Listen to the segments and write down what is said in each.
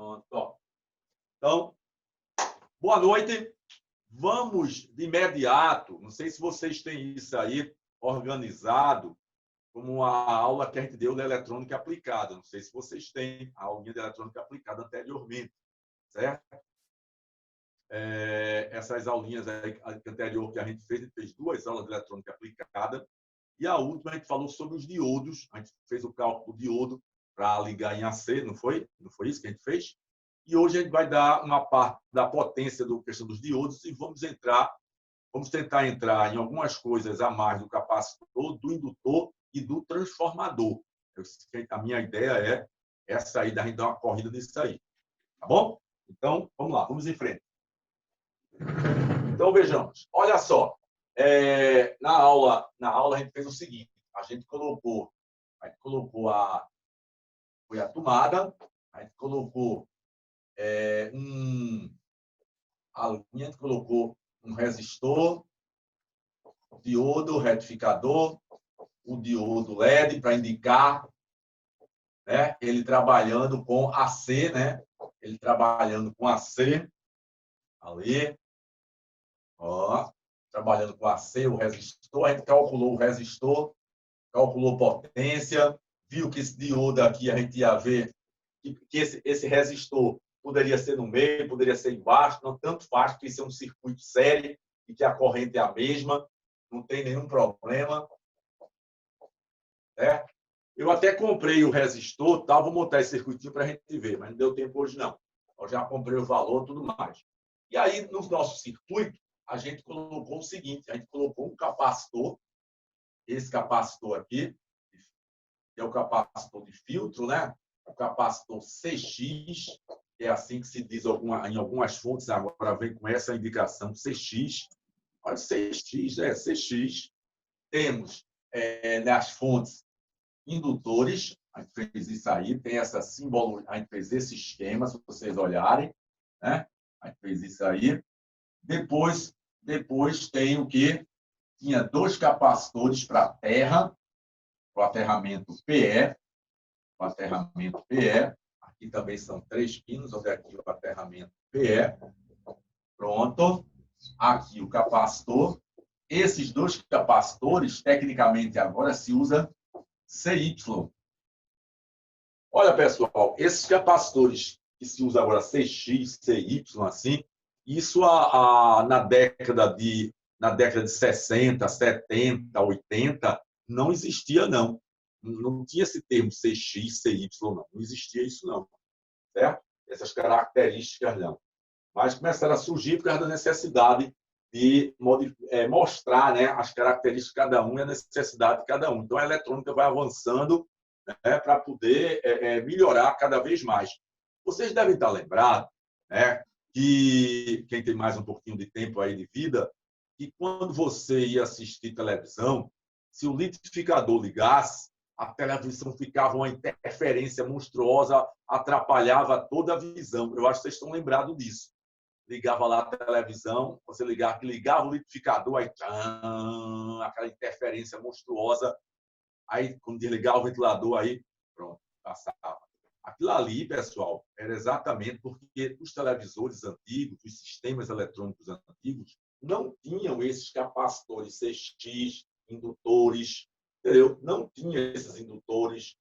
Pronto. Então, boa noite. Vamos de imediato. Não sei se vocês têm isso aí organizado, como a aula que a gente deu da eletrônica aplicada. Não sei se vocês têm a aulinha de eletrônica aplicada anteriormente, certo? Essas aulinhas aí, anterior que a gente fez 2 aulas de eletrônica aplicada. E a última a gente falou sobre os diodos. A gente fez o cálculo do diodo para ligar em AC, não foi? Não foi isso que a gente fez? E hoje a gente vai dar uma parte da potência da questão dos diodos e vamos tentar entrar em algumas coisas a mais do capacitor, do indutor e do transformador. A minha ideia é essa aí, da gente dar uma corrida nisso aí. Tá bom? Então, vamos lá, vamos em frente. Então, vejamos. Olha só. Na aula a gente fez o seguinte. A gente colocou a tomada, a gente colocou a gente colocou um resistor, diodo, retificador, o diodo LED para indicar, né? Ele trabalhando com AC, né? Ele trabalhando com AC, ali, ó, trabalhando com AC, o resistor, a gente calculou o resistor, calculou potência, viu que esse diodo aqui a gente ia ver que esse resistor poderia ser no meio, poderia ser embaixo, não tanto faz, porque isso é um circuito série e que a corrente é a mesma, não tem nenhum problema. Eu até comprei o resistor, tá? Vou montar esse circuitinho para a gente ver, mas não deu tempo hoje, não. Eu já comprei o valor e tudo mais. E aí, no nosso circuito, a gente colocou o seguinte, a gente colocou um capacitor, esse capacitor aqui, que é o capacitor de filtro, né? O capacitor CX, é assim que se diz em algumas fontes, agora vem com essa indicação CX. Olha, CX, CX. Temos nas fontes indutores, a gente fez isso aí, tem essa simbologia, a gente fez esse esquema, se vocês olharem, né? A gente fez isso aí. Depois tem o quê? Tinha 2 capacitores para a terra, para o aterramento PE, aqui também são 3 pinos, olha aqui o aterramento PE, pronto, aqui o capacitor. Esses 2 capacitores, tecnicamente agora se usa CY. Olha, pessoal, esses capacitores que se usa agora CX, CY, assim, isso na década de 60, 70, 80, não existia, não. Não tinha esse termo CX, CY, não. Não existia isso, não. Certo? Essas características, não. Mas começaram a surgir por causa da necessidade de mostrar, né, as características de cada um e a necessidade de cada um. Então, a eletrônica vai avançando, né, para poder melhorar cada vez mais. Vocês devem estar lembrados, né, que quem tem mais um pouquinho de tempo aí de vida, que quando você ia assistir televisão, se o liquidificador ligasse, a televisão ficava uma interferência monstruosa, atrapalhava toda a visão. Eu acho que vocês estão lembrados disso. Ligava lá a televisão, você ligava o liquidificador, aí aquela interferência monstruosa, aí quando desligava o ventilador, aí pronto, passava. Aquilo ali, pessoal, era exatamente porque os televisores antigos, os sistemas eletrônicos antigos, não tinham esses capacitores CX, indutores, entendeu? Não tinha esses indutores,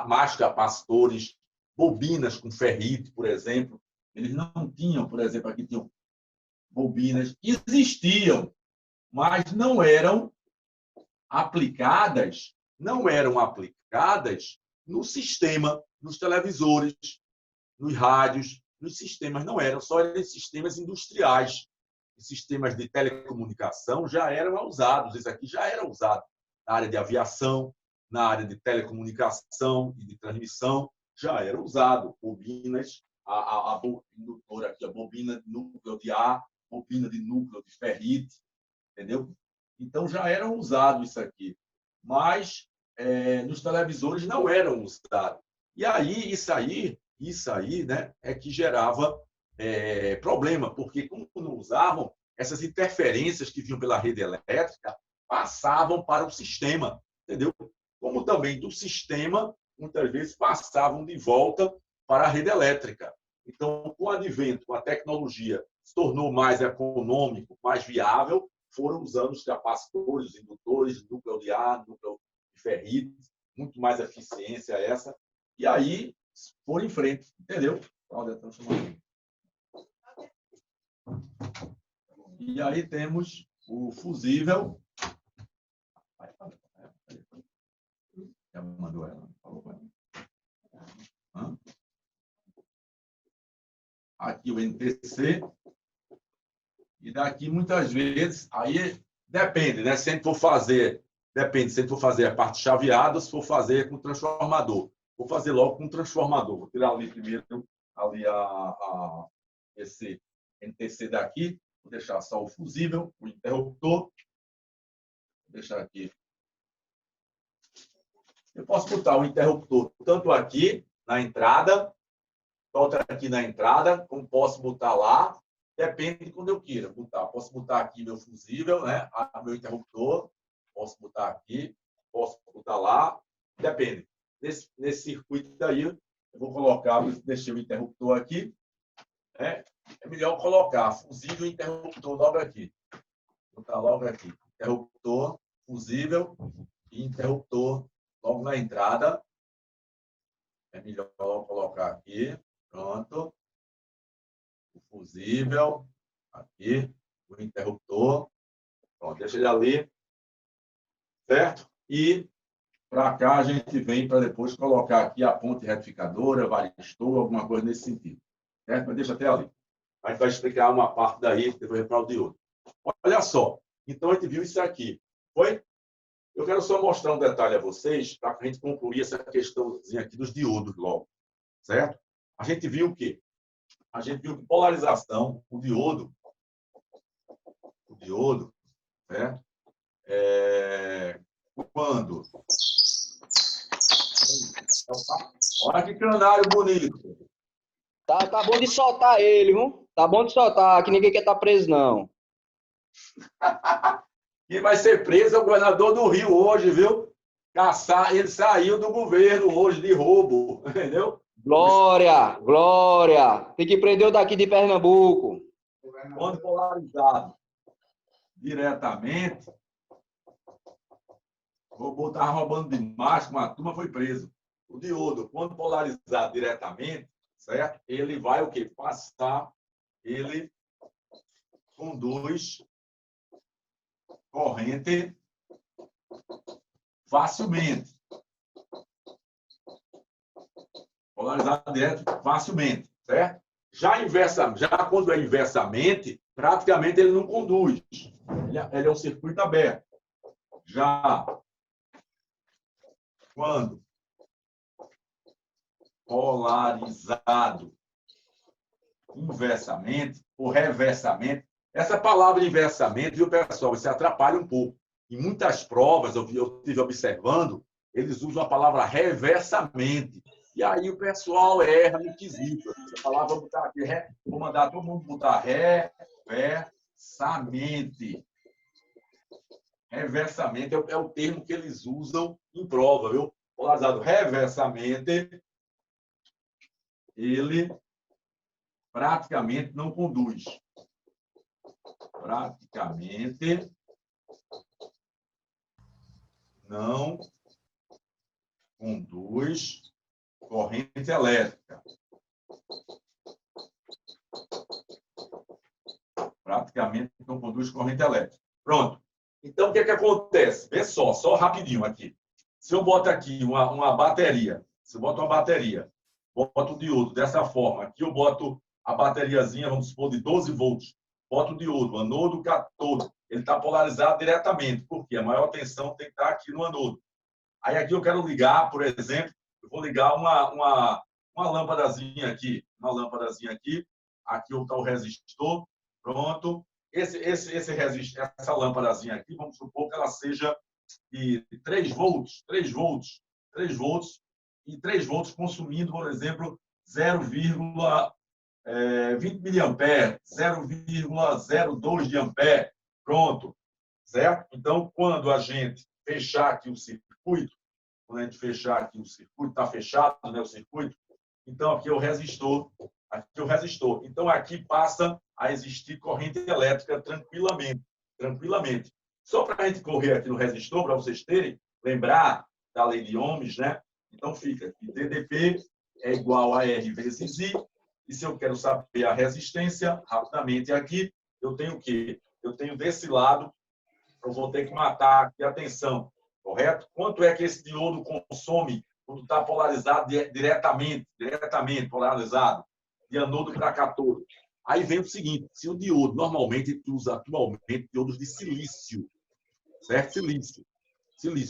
mais capacitores, bobinas com ferrite, por exemplo. Eles não tinham, por exemplo, aqui tinham bobinas. Existiam, mas não eram aplicadas no sistema, nos televisores, nos rádios, nos sistemas. Não eram, só eram sistemas industriais. Os sistemas de telecomunicação já eram usados. Isso aqui já era usado na área de aviação, na área de telecomunicação e de transmissão, já era usado. Bobinas, a indutora aqui, a bobina de núcleo de ar, bobina de núcleo de ferrite, entendeu? Então, já eram usados isso aqui. Mas nos televisores não eram usados. E aí, isso aí, né, é que gerava problema, porque como não usavam, essas interferências que vinham pela rede elétrica passavam para o sistema, entendeu? Como também do sistema, muitas vezes, passavam de volta para a rede elétrica. Então, com o advento, com a tecnologia se tornou mais econômico, mais viável, foram usando os capacitores, os indutores, núcleo de ar, núcleo de ferrite, muito mais eficiência essa. E aí, foram em frente, entendeu? E aí temos o fusível. Já mandou ela, falou para mim. Aqui o NTC. E daqui, muitas vezes, aí depende, né? Se a gente for fazer, depende, se a gente for fazer a parte chaveada, se for fazer com transformador. Vou fazer logo com transformador. Vou tirar ali primeiro ali esse NTC daqui. Vou deixar só o fusível, o interruptor. Vou deixar aqui. Eu posso botar o interruptor tanto aqui na entrada, outra aqui na entrada, como posso botar lá. Depende de quando eu queira botar. Posso botar aqui meu fusível, né? Meu interruptor. Posso botar aqui. Posso botar lá. Depende. Nesse circuito daí, eu vou colocar, deixei o interruptor aqui. Né? É melhor colocar fusível e interruptor logo aqui. Vou botar logo aqui. Interruptor, fusível e interruptor logo na entrada. É melhor colocar aqui. Pronto. O fusível, aqui, o interruptor. Pronto, deixa ele ali. Certo? E para cá a gente vem para depois colocar aqui a ponte retificadora, varistor, alguma coisa nesse sentido. Certo? Mas deixa até ali. A gente vai explicar uma parte daí, depois para o diodo. Olha só. Então a gente viu isso aqui. Foi? Eu quero só mostrar um detalhe a vocês para a gente concluir essa questãozinha aqui dos diodos logo. Certo? A gente viu o quê? A gente viu que polarização, o diodo, certo? Quando... Olha que canário bonito. Tá bom de soltar ele, viu? Tá bom de soltar, que ninguém quer estar preso, não. Quem vai ser preso é o governador do Rio hoje, viu? Ele saiu do governo hoje de roubo, entendeu? Glória, glória. Tem que prender o daqui de Pernambuco. Quando polarizado diretamente, o robô estava roubando demais, uma turma foi preso. O diodo, quando polarizado diretamente, certo? Ele vai o quê? Passar, ele conduz corrente facilmente. Polarizado direto facilmente, certo? Já quando é inversamente, praticamente ele não conduz. Ele é um circuito aberto. Já quando polarizado inversamente ou reversamente, essa palavra inversamente, viu, pessoal, você atrapalha um pouco. Em muitas provas, eu estive observando, eles usam a palavra reversamente. E aí o pessoal erra no quesito. Essa palavra, vou botar aqui, vou mandar todo mundo botar reversamente. Reversamente é o termo que eles usam em prova, viu? Polarizado reversamente, ele praticamente não conduz. Praticamente não conduz corrente elétrica. Praticamente não conduz corrente elétrica. Pronto. Então, o que acontece? Vê só rapidinho aqui. Se eu boto aqui uma bateria, se eu boto uma bateria, boto o diodo dessa forma, aqui eu boto a bateriazinha, vamos supor, de 12 volts, boto o diodo, anodo, cátodo, ele está polarizado diretamente, porque a maior tensão tem que estar aqui no anodo. Aí aqui eu quero ligar, por exemplo, eu vou ligar uma lâmpadazinha aqui, aqui está o resistor, pronto. Essa lâmpadazinha aqui, vamos supor que ela seja de 3 volts, e 3 volts consumindo, por exemplo, 0,20 miliamperes, 0,02 de ampere, pronto, certo? Então, quando a gente fechar aqui o circuito, está fechado, né, o circuito, então aqui é o resistor, Aqui é o resistor. Então, aqui passa a existir corrente elétrica tranquilamente. Tranquilamente. Só para a gente correr aqui no resistor, para vocês terem, lembrar da lei de Ohms, né? Então, fica aqui, DDP é igual a R vezes I. E se eu quero saber a resistência, rapidamente aqui, eu tenho o quê? Eu tenho desse lado, eu vou ter que matar aqui a tensão, correto? Quanto é que esse diodo consome quando está polarizado diretamente polarizado, de anodo para catódo? Aí vem o seguinte, se o diodo, normalmente, a gente usa atualmente diodos de silício, certo? Silício.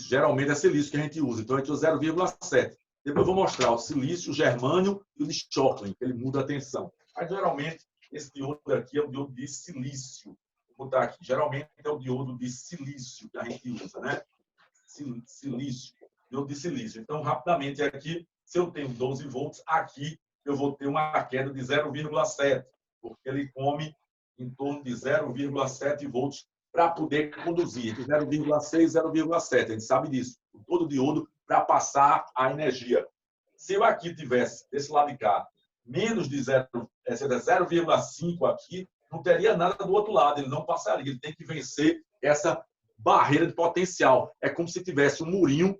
Geralmente é silício que a gente usa. Então, a gente usa 0,7. Depois eu vou mostrar o silício, o germânio e o de Shockley, que ele muda a tensão. Mas, geralmente, esse diodo aqui é o diodo de silício. Vou botar aqui. Geralmente é o diodo de silício que a gente usa, né? Silício. Diodo de silício. Então, rapidamente aqui, se eu tenho 12 volts, aqui eu vou ter uma queda de 0,7, porque ele come em torno de 0,7 volts para poder conduzir entre 0,6 e 0,7. A gente sabe disso. Todo diodo para passar a energia. Se eu aqui tivesse, desse lado de cá, menos de 0,5 aqui, não teria nada do outro lado. Ele não passaria. Ele tem que vencer essa barreira de potencial. É como se tivesse um murinho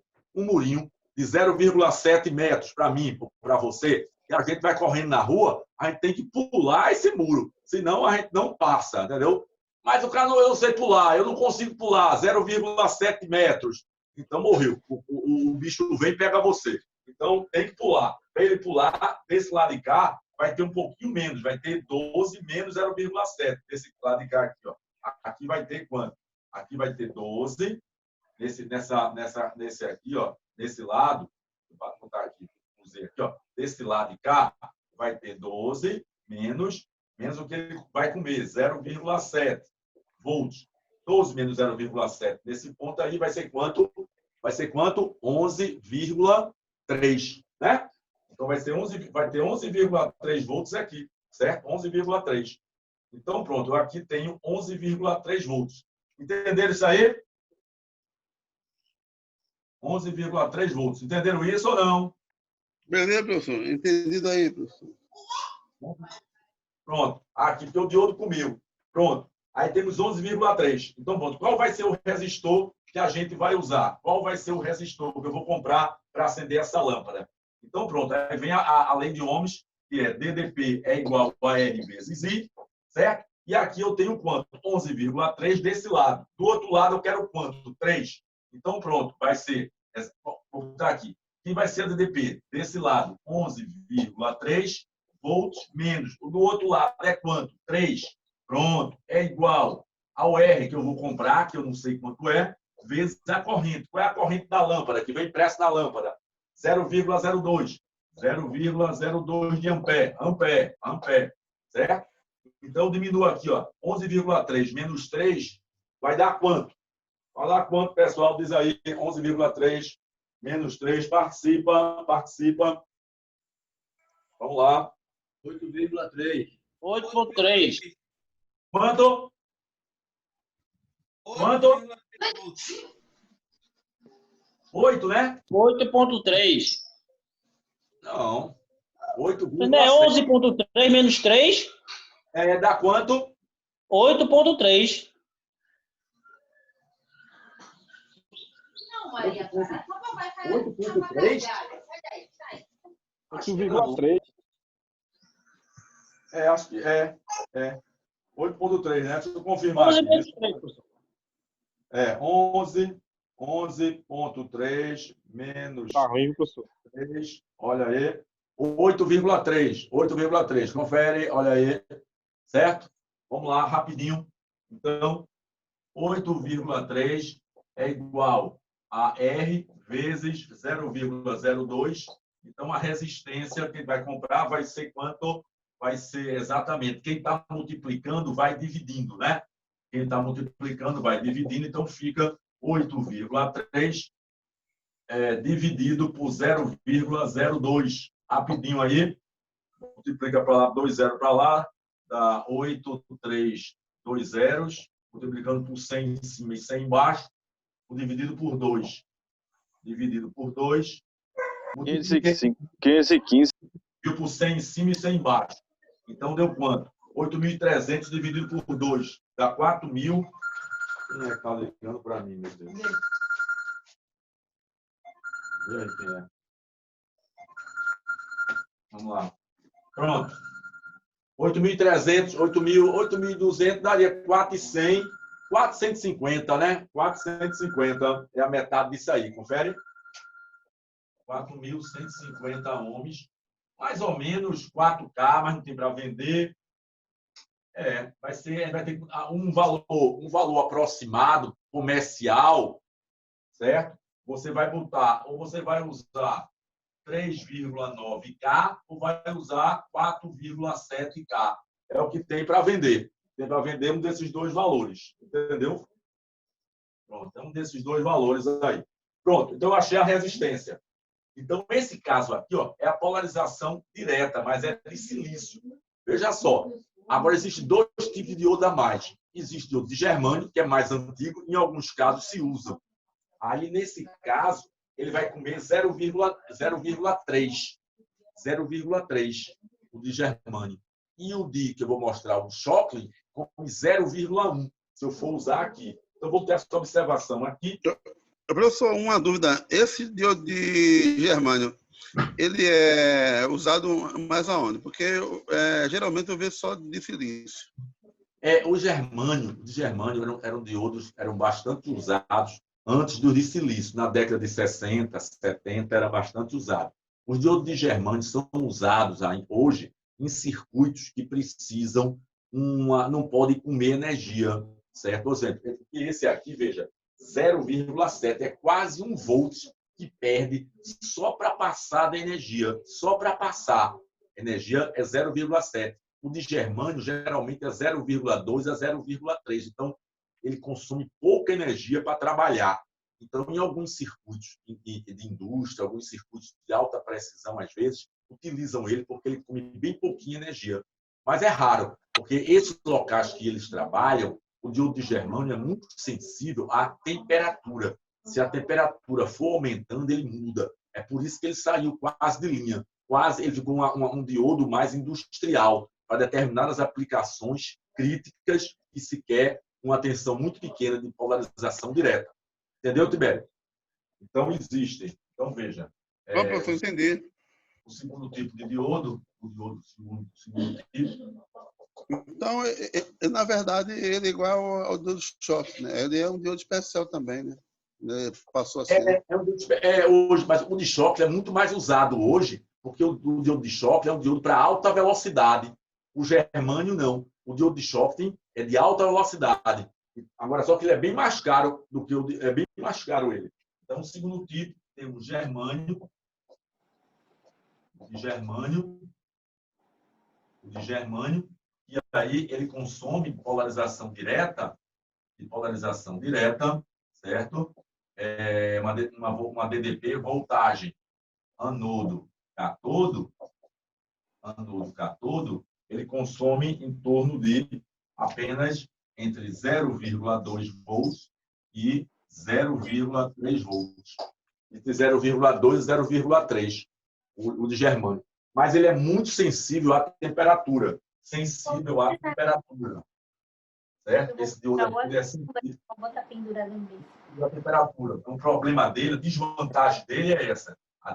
de 0,7 metros para mim, para você. E a gente vai correndo na rua, a gente tem que pular esse muro. Senão a gente não passa, entendeu? Mas o cara não, eu não sei pular, eu não consigo pular, 0,7 metros. Então morreu. O bicho vem e pega você. Então tem que pular. Para ele pular, desse lado de cá, vai ter um pouquinho menos, vai ter 12 menos 0,7. Desse lado de cá aqui, ó. Aqui vai ter quanto? Aqui vai ter 12. Nesse aqui, ó, nesse lado, vou botar aqui, ó, desse lado de cá, vai ter 12 menos o que ele vai comer, 0,7 volts. 12 menos 0,7. Nesse ponto aí vai ser quanto? Vai ser quanto? 11,3, né? Então vai ter 11,3 volts aqui, certo? 11,3. Então pronto, eu aqui tenho 11,3 volts. Entenderam isso aí? 11,3 volts. Entenderam isso ou não? Beleza, professor. Entendido aí, professor. Pronto. Aqui tem o diodo comigo. Pronto. Aí temos 11,3. Então, pronto. Qual vai ser o resistor que a gente vai usar? Qual vai ser o resistor que eu vou comprar para acender essa lâmpada? Então, pronto. Aí vem a lei de Ohms, que é DDP é igual a R vezes I, certo? E aqui eu tenho quanto? 11,3 desse lado. Do outro lado eu quero quanto? 3. Então, pronto. Vai ser... Vou botar aqui. Quem vai ser a DDP? Desse lado, 11,3 volts menos. Do outro lado é quanto? 3. Pronto. É igual ao R que eu vou comprar, que eu não sei quanto é, vezes a corrente. Qual é a corrente da lâmpada, que vem impressa na lâmpada? 0,02. 0,02 de ampere. Ampere. Certo? Então, diminua aqui, ó. 11,3 menos 3 vai dar quanto? Vai dar quanto, pessoal? Diz aí, 11,3 menos 3. Participa. Vamos lá. 8,3. 8,3. Quanto? 8, né? 8,3. Não. Não é 8,7. 11,3 menos 3? Dá quanto? 8,3. Não, Maria, cara. 8,3? 8,3. Acho que é. 8,3, né? Deixa eu confirmar 11 aqui. menos 3, professor. 11,3 menos Tá ruim, professor. 3. Olha aí. 8,3. 8,3. Confere, olha aí. Certo? Vamos lá, rapidinho. Então, 8,3 é igual a R vezes 0,02. Então, a resistência que vai comprar vai ser quanto? Vai ser exatamente. Quem está multiplicando vai dividindo, né? Quem está multiplicando vai dividindo, então fica 8,3 dividido por 0,02. Rapidinho aí. Multiplica para lá, 2 zeros para lá, dá 8,3, 2 zeros. Multiplicando por 100 em cima e 100 embaixo. Dividido por 2. Dividido por 2. 515. Por 100 em cima e 100 embaixo. Então, deu quanto? 8.300 dividido por 2. Dá 4.000. Quem é que está ligando para mim, meu Deus? Vê aí quem é. Vamos lá. Pronto. 8.300, 8.200 daria 4.100, 450, né? 450 é a metade disso aí, confere? 4.150 homens, mais ou menos 4K, mas não tem para vender. Vai ter um valor aproximado comercial, certo? Você vai botar, ou você vai usar 3,9K ou vai usar 4,7K. É o que tem para vender. Tem para vender um desses dois valores. Entendeu? Pronto, é um desses dois valores aí. Pronto, então eu achei a resistência. Então, esse caso aqui, ó, é a polarização direta, mas é de silício. Veja só. Agora, existem dois tipos de diodo a mais. Existe diodo de germânio, que é mais antigo, e em alguns casos se usa. Aí, nesse caso, ele vai comer 0,3. 0,3 o de germânio. E o de, que eu vou mostrar, o de Shockley, come 0,1, se eu for usar aqui. Então, vou ter essa observação aqui. Professor, uma dúvida. Esse diodo de germânio, ele é usado mais aonde? Porque geralmente eu vejo só de silício. O de germânio eram diodos, eram bastante usados antes do de silício. Na década de 60, 70, era bastante usado. Os diodos de germânio são usados hoje em circuitos que precisam, não podem comer energia, certo? Por exemplo, esse aqui, veja, 0,7, é quase 1 volt que perde só para passar da energia, só para passar. Energia é 0,7. O de germânio geralmente é 0,2 a 0,3. Então, ele consome pouca energia para trabalhar. Então, em alguns circuitos de indústria, alguns circuitos de alta precisão, às vezes, utilizam ele porque ele come bem pouquinha energia. Mas é raro, porque esses locais que eles trabalham, o diodo de germânio é muito sensível à temperatura. Se a temperatura for aumentando, ele muda. É por isso que ele saiu quase de linha. Ele ficou um diodo mais industrial, para determinadas aplicações críticas que se quer uma tensão muito pequena de polarização direta. Entendeu, Tibério? Então, existem. Então, veja. Professor, entendi. O segundo tipo de diodo, segundo tipo. Então, na verdade, ele é igual ao diodo de choque, né? Ele é um diodo especial também, né? Ele passou assim. Hoje, mas o de choque é muito mais usado hoje, porque o diodo de choque é um diodo para alta velocidade. O germânio, não. O diodo de choque é de alta velocidade. Agora, só que ele é bem mais caro do que é bem mais caro ele. Então, o segundo tipo, tem o germânio. De germânio, e aí ele consome polarização direta, certo? Uma DDP, voltagem anodo, catodo, ele consome em torno de apenas entre 0,2 volts e 0,3 volts. Entre 0,2 e 0,3, o de germânio. Mas ele é muito sensível à temperatura. Certo? Esse diodo aqui é sensível à temperatura. Então, o problema dele, a desvantagem dele é essa. A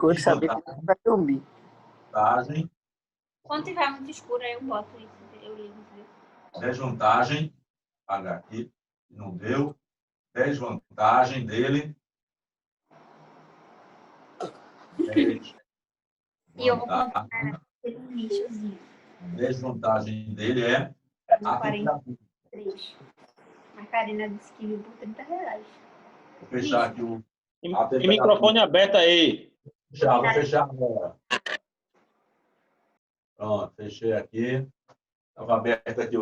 desvantagem. Quando tiver muito escuro, aí eu boto isso. Eu ligo. Desvantagem. Olha aqui. Não deu. Desvantagem dele. E eu vou botar um lixozinho. A desvantagem dele é a temperatura. A Karina disse que viu por R$30. Vou fechar aqui o microfone aberto aí. Vou fechar agora. Pronto, fechei aqui. Estava aberto aqui.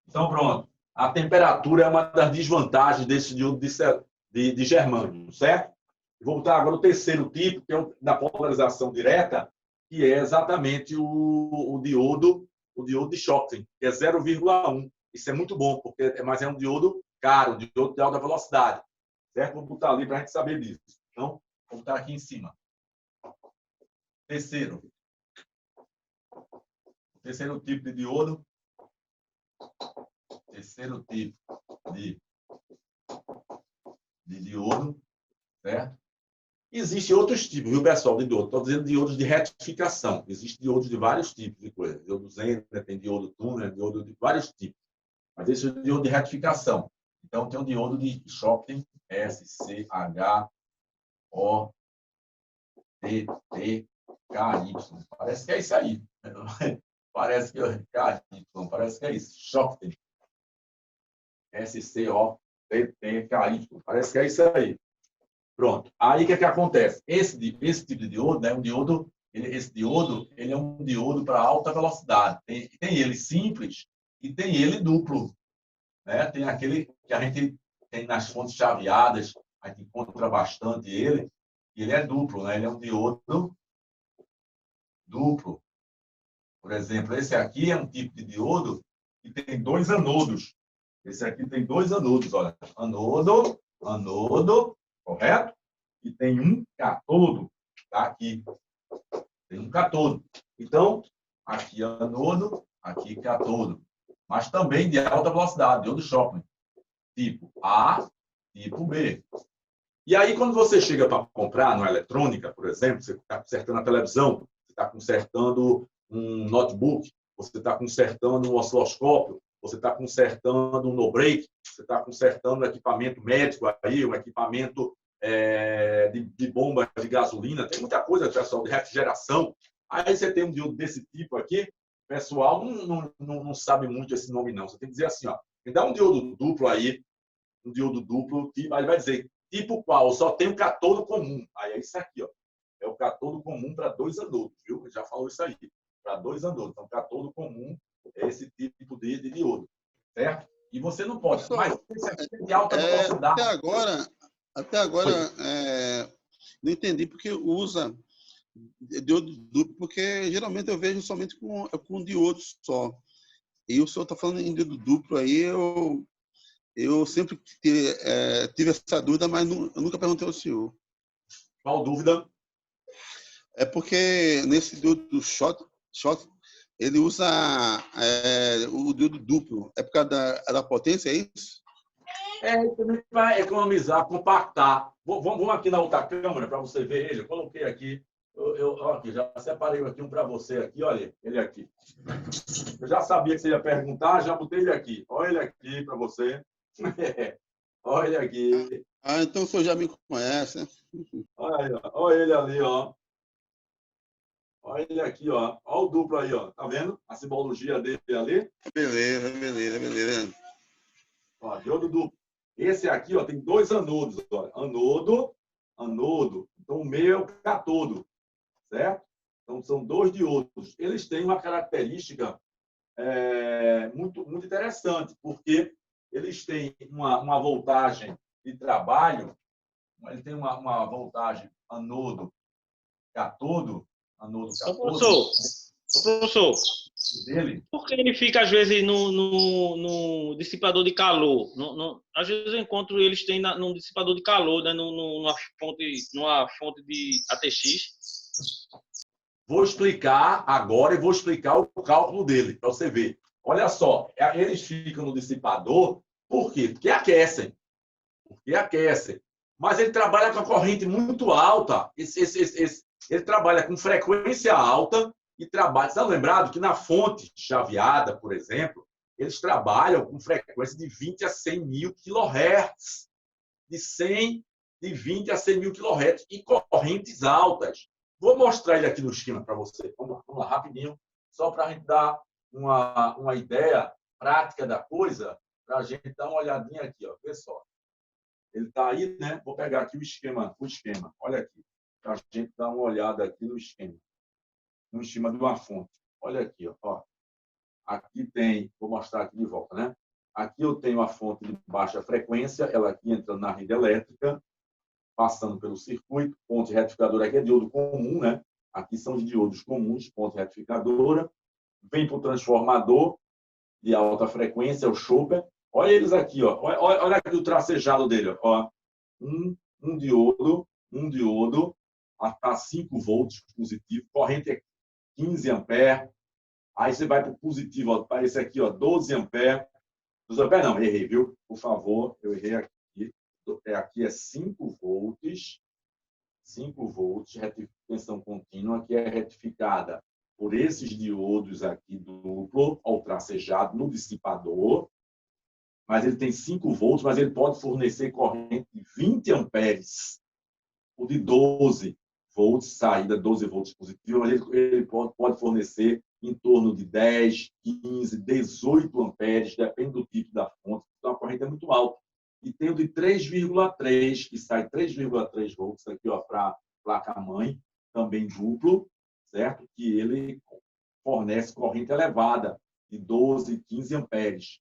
Então, pronto. A temperatura é uma das desvantagens desse diodo de germânio, certo? Vou botar agora o terceiro tipo, que é o da polarização direta, que é exatamente o diodo de Schottky, que é 0,1. Isso é muito bom, mas é um diodo caro, um diodo de alta velocidade. Certo? Vou botar ali para a gente saber disso. Então, vou botar aqui em cima. Terceiro. Terceiro tipo de diodo. Terceiro tipo de diodo, certo? Existem outros tipos, viu, pessoal, de diodo. Estou dizendo diodos de retificação. Existem diodos de vários tipos de coisa. Diodo Zener, tem diodo Tuner, diodo de vários tipos. Mas esse é o diodo de retificação. Então, tem o diodo de Schottky, SCHOTTKY. Parece que é isso aí. Parece que é KY. Parece que é isso. Schottky. SCOTTKY. Parece que é isso aí. Pronto. Aí o que acontece? Esse tipo de diodo, né, esse diodo, ele é um diodo para alta velocidade. Tem ele simples e tem ele duplo. Né? Tem aquele que a gente tem nas fontes chaveadas, a gente encontra bastante ele, e ele é duplo, né? Ele é um diodo duplo. Por exemplo, esse aqui é um tipo de diodo que tem 2 anodos. Esse aqui tem 2 anodos, olha. Anodo, correto? E tem um cátodo, tá aqui. Tem um cátodo. Então, aqui anodo, aqui cátodo. Mas também de alta velocidade, diodo Schottky. Tipo A, tipo B. E aí, quando você chega para comprar na eletrônica, por exemplo, você está consertando a televisão, você está consertando um notebook, você está consertando um osciloscópio, você está consertando um no-break, você está consertando um equipamento médico aí, um equipamento de bomba de gasolina, tem muita coisa, pessoal, de refrigeração. Aí você tem um diodo desse tipo aqui, o pessoal não sabe muito esse nome, não. Você tem que dizer assim, ó, me dá um diodo duplo aí, um diodo duplo, aí vai dizer, tipo qual? Só tem o cátodo comum. Aí é isso aqui, ó. É o cátodo comum para 2 anodos, viu? Ele já falou isso aí. Para 2 anodos. Então, cátodo comum é esse tipo de diodo, certo? E você não pode. Mas esse aqui é de alta velocidade. Até agora não entendi porque usa diodo duplo, porque geralmente eu vejo somente com diodo só. E o senhor está falando em diodo duplo aí, eu sempre tive essa dúvida, mas eu nunca perguntei ao senhor. Qual dúvida? É porque nesse diodo shot ele usa o diodo duplo. É por causa da potência, é isso? Ele também vai economizar, compactar. Vamos aqui na outra câmera para você ver ele. Eu coloquei aqui. Aqui, já separei aqui um para você aqui. Olha ele aqui. Eu já sabia que você ia perguntar, já botei ele aqui. Olha ele aqui para você. Olha ele aqui. Então o senhor já me conhece, né? Olha ele ali, ó. Olha ele aqui, ó. Olha o duplo aí, ó. Tá vendo? A simbologia dele ali. Beleza. Ó, diodo duplo. Esse aqui, ó, tem 2 anodos. Ó. Anodo. Então, o meio é o cátodo. Certo? Então, são 2 diodos. Eles têm uma característica muito, muito interessante, porque eles têm uma voltagem de trabalho, ele tem uma voltagem anodo-cátodo, Professor, dele. por que ele fica, às vezes, no dissipador de calor? Às vezes eu encontro eles têm num dissipador de calor, né? numa fonte de ATX. Vou explicar agora e vou explicar o cálculo dele, para você ver. Olha só, eles ficam no dissipador, por quê? Porque aquecem. Mas ele trabalha com a corrente muito alta. Ele trabalha com frequência alta e trabalha. Você está lembrado que na fonte chaveada, por exemplo, eles trabalham com frequência de 20 a 100 mil kHz. De 20 a 100 mil kHz e correntes altas. Vou mostrar ele aqui no esquema para você. Vamos lá, rapidinho, só para a gente dar uma ideia prática da coisa, para a gente dar uma olhadinha aqui, ó. Vê só. Ele está aí, né? Vou pegar aqui o esquema. Olha aqui, para a gente dar uma olhada aqui no esquema de uma fonte. Olha aqui, ó. Aqui tem, vou mostrar aqui de volta, né? Aqui eu tenho a fonte de baixa frequência, ela aqui entra na rede elétrica, passando pelo circuito, ponte retificadora aqui é diodo comum, né? Aqui são os diodos comuns, ponte retificadora, vem para o transformador de alta frequência, o Chopper. Olha eles aqui, ó. Olha aqui o tracejado dele, ó. Um diodo a 5 volts positivo, corrente é 15 amperes, Aí você vai para o positivo, ó, para esse aqui, ó, 12 amperes. 12 amperes não, errei, viu? Por favor, eu errei aqui. Aqui é 5 volts. 5 volts, tensão contínua, que é retificada por esses diodos aqui duplo, ao tracejado no dissipador. Mas ele tem 5 volts, mas ele pode fornecer corrente de 20 amperes, ou de 12 volts, saída 12 volts positiva, mas ele pode fornecer em torno de 10, 15, 18 amperes, depende do tipo da fonte. Então, a corrente é muito alta. E tem o de 3,3, que sai 3,3 volts aqui para a placa-mãe, também duplo, certo? Que ele fornece corrente elevada, de 12, 15 amperes.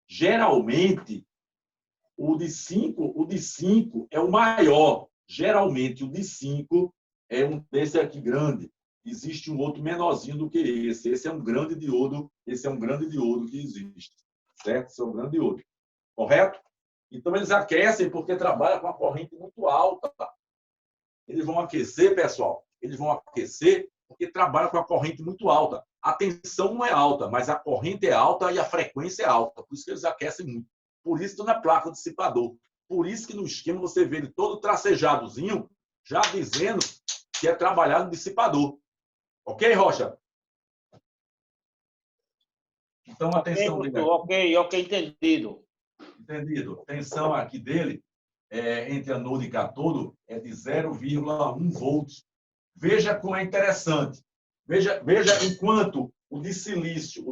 Geralmente, o de 5 é o maior. Geralmente, o de 5 é um desse aqui grande. Existe um outro menorzinho do que esse. Esse é um grande diodo. Esse é um grande diodo que existe. Certo? Esse é um grande diodo. Correto? Então, eles aquecem porque trabalham com a corrente muito alta. Eles vão aquecer, pessoal. Eles vão aquecer porque trabalham com a corrente muito alta. A tensão não é alta, mas a corrente é alta e a frequência é alta. Por isso que eles aquecem muito. Por isso que na placa dissipador. Por isso que no esquema você vê ele todo tracejadozinho, já dizendo que é trabalhar no dissipador. Ok, Rocha? Então, a tensão dele aqui. Ok, entendido. Entendido? Tensão aqui dele, entre anodo e cátodo, é de 0,1 volts. Veja como é interessante. Veja enquanto o de silício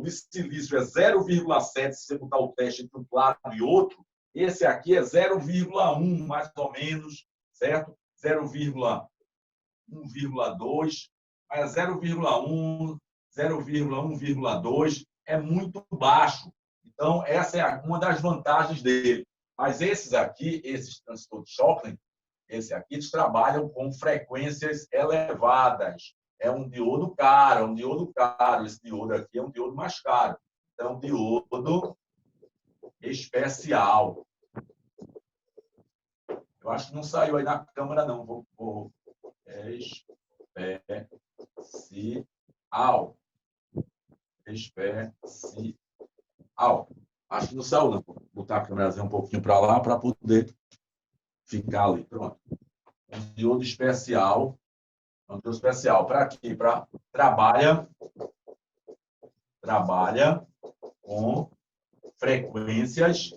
é 0,7, se você botar o teste entre um lado e outro, esse aqui é 0,1, mais ou menos, certo? 0,1,2, mas 0,1, 0,1,2 é muito baixo. Então, essa é uma das vantagens dele. Mas esses aqui, esses transistores de Shockley, esse aqui, eles trabalham com frequências elevadas. É um diodo caro, Esse diodo aqui é um diodo mais caro. Então, é um diodo especial. Eu acho que não saiu aí na câmera, não. Especial. Acho que não saiu, não. Vou botar a câmerazinha um pouquinho para lá para poder ficar ali. Pronto. Um diodo especial. Um diodo especial. Para quê? Trabalha com frequências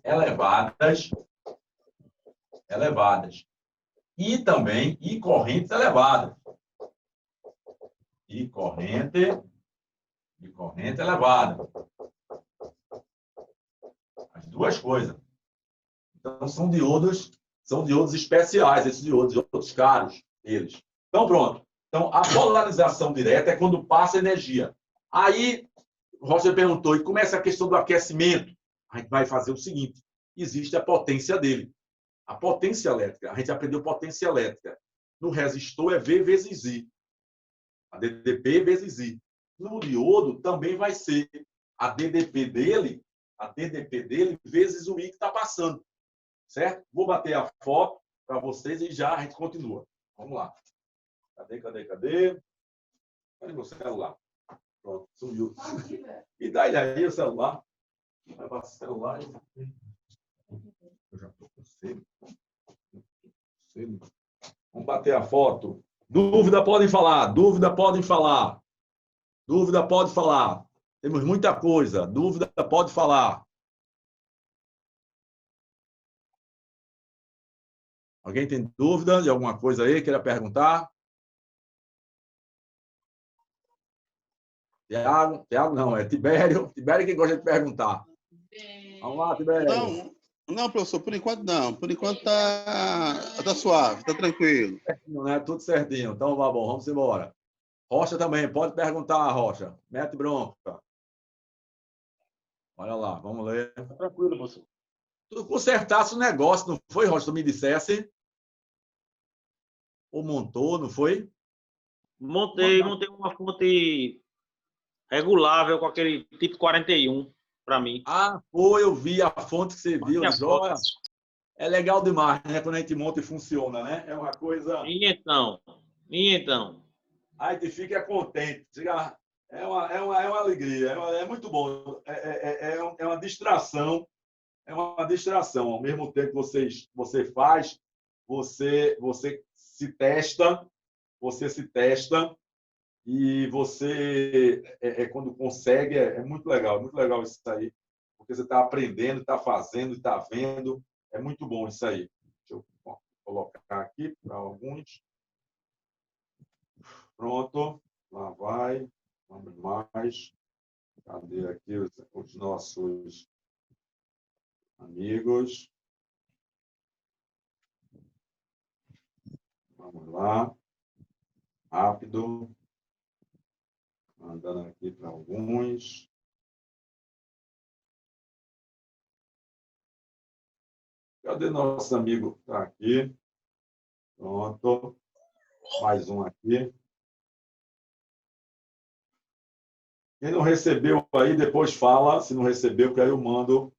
elevadas. E também correntes elevadas. E corrente elevada. As duas coisas. Então, são diodos especiais, esses diodos caros, eles. Então, pronto. Então, a polarização direta é quando passa energia. Aí, o Roger perguntou, e como é essa questão do aquecimento? A gente vai fazer o seguinte, existe a potência dele. A potência elétrica, a gente aprendeu potência elétrica. No resistor é V vezes I. A DDP vezes I. No diodo também vai ser a DDP dele vezes o I que está passando. Certo? Vou bater a foto para vocês e já a gente continua. Vamos lá. Cadê? Cadê meu celular? Pronto, sumiu. E daí aí o celular? Vai para o celular. Eu já estou com sede. Vamos bater a foto. Dúvida, podem falar. Temos muita coisa. Dúvida, pode falar. Alguém tem dúvida de alguma coisa aí? Queira perguntar? Tiago não, é Tibério. Tibério que gosta de perguntar. Vamos lá, Tibério. Não, professor, por enquanto não. Por enquanto tá suave, tá tranquilo. Né? Tudo certinho. Então, tá bom, vamos embora. Rocha também, pode perguntar, Rocha. Mete bronca. Olha lá, vamos ler. Tá tranquilo, professor. Tu consertasse o negócio, não foi, Rocha? Tu me dissesse? Ou montou, não foi? Montei uma fonte regulável com aquele tipo 41 para mim. Ah, foi, eu vi a fonte que você viu. Joia. É legal demais, né? Quando a gente monta e funciona, né? É uma coisa... E então, E então? A gente fica contente. É uma alegria, é muito bom. É uma distração. É uma distração. Ao mesmo tempo que você faz, você se testa e você, quando consegue, é muito legal isso aí, porque você está aprendendo, está fazendo, está vendo, é muito bom isso aí. Deixa eu colocar aqui para alguns. Pronto, lá vai, vamos mais. Cadê aqui os nossos amigos? Vamos lá, rápido. Mandando aqui para alguns. Cadê nosso amigo? Está aqui. Pronto. Mais um aqui. Quem não recebeu aí, depois fala. Se não recebeu, que aí eu mando.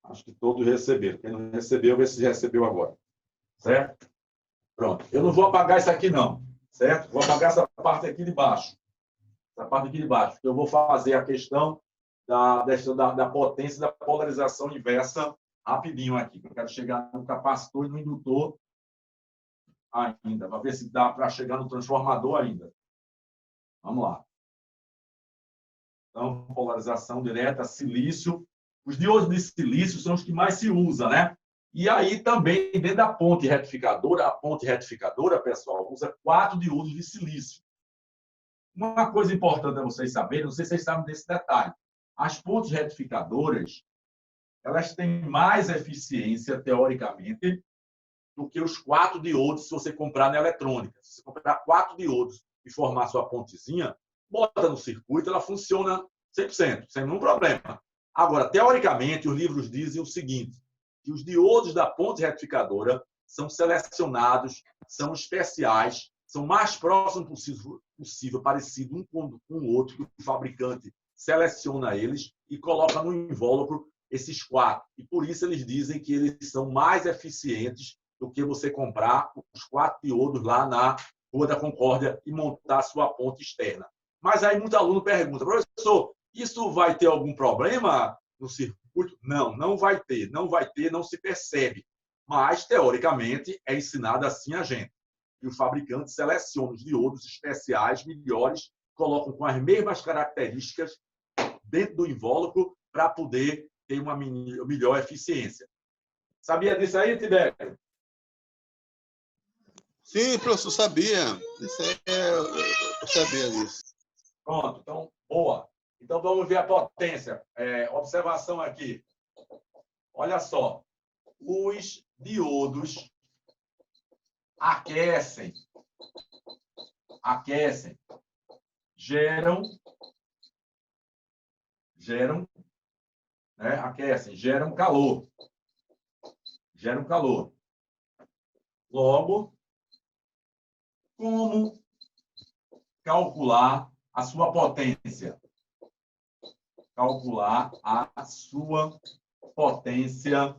Acho que todos receberam. Quem não recebeu, vê se recebeu agora. Certo? Pronto. Eu não vou apagar isso aqui, não. Certo? Vou apagar essa parte aqui de baixo. Essa parte aqui de baixo. Eu vou fazer a questão da potência da polarização inversa rapidinho aqui. Eu quero chegar no capacitor e no indutor ainda, para ver se dá para chegar no transformador ainda. Vamos lá. Então, polarização direta, silício. Os diodos de silício são os que mais se usa, né? E aí também, dentro da ponte retificadora, a ponte retificadora, pessoal, usa 4 diodos de silício. Uma coisa importante a vocês saberem, não sei se vocês sabem desse detalhe, as pontes retificadoras, elas têm mais eficiência, teoricamente, do que os 4 diodos se você comprar na eletrônica. Se você comprar 4 diodos e formar sua pontezinha, bota no circuito, ela funciona 100%, sem nenhum problema. Agora, teoricamente, os livros dizem o seguinte, que os diodos da ponte retificadora são selecionados, são especiais, são mais próximos possível, parecido um com o outro, que o fabricante seleciona eles e coloca no invólucro esses 4. E por isso eles dizem que eles são mais eficientes do que você comprar os 4 diodos lá na Rua da Concórdia e montar a sua ponte externa. Mas aí muito aluno pergunta, professor, isso vai ter algum problema no circuito? Não, não vai ter, não se percebe. Mas, teoricamente, é ensinado assim a gente. E o fabricante seleciona os diodos especiais, melhores, colocam com as mesmas características dentro do invólucro para poder ter uma melhor eficiência. Sabia disso aí, Tibério? Sim, professor, sabia. Isso eu sabia disso. Pronto, então, boa. Então, vamos ver a potência. Observação aqui. Olha só. Os diodos aquecem, geram, né? Aquecem, geram calor. Logo, como calcular a sua potência? Calcular a sua potência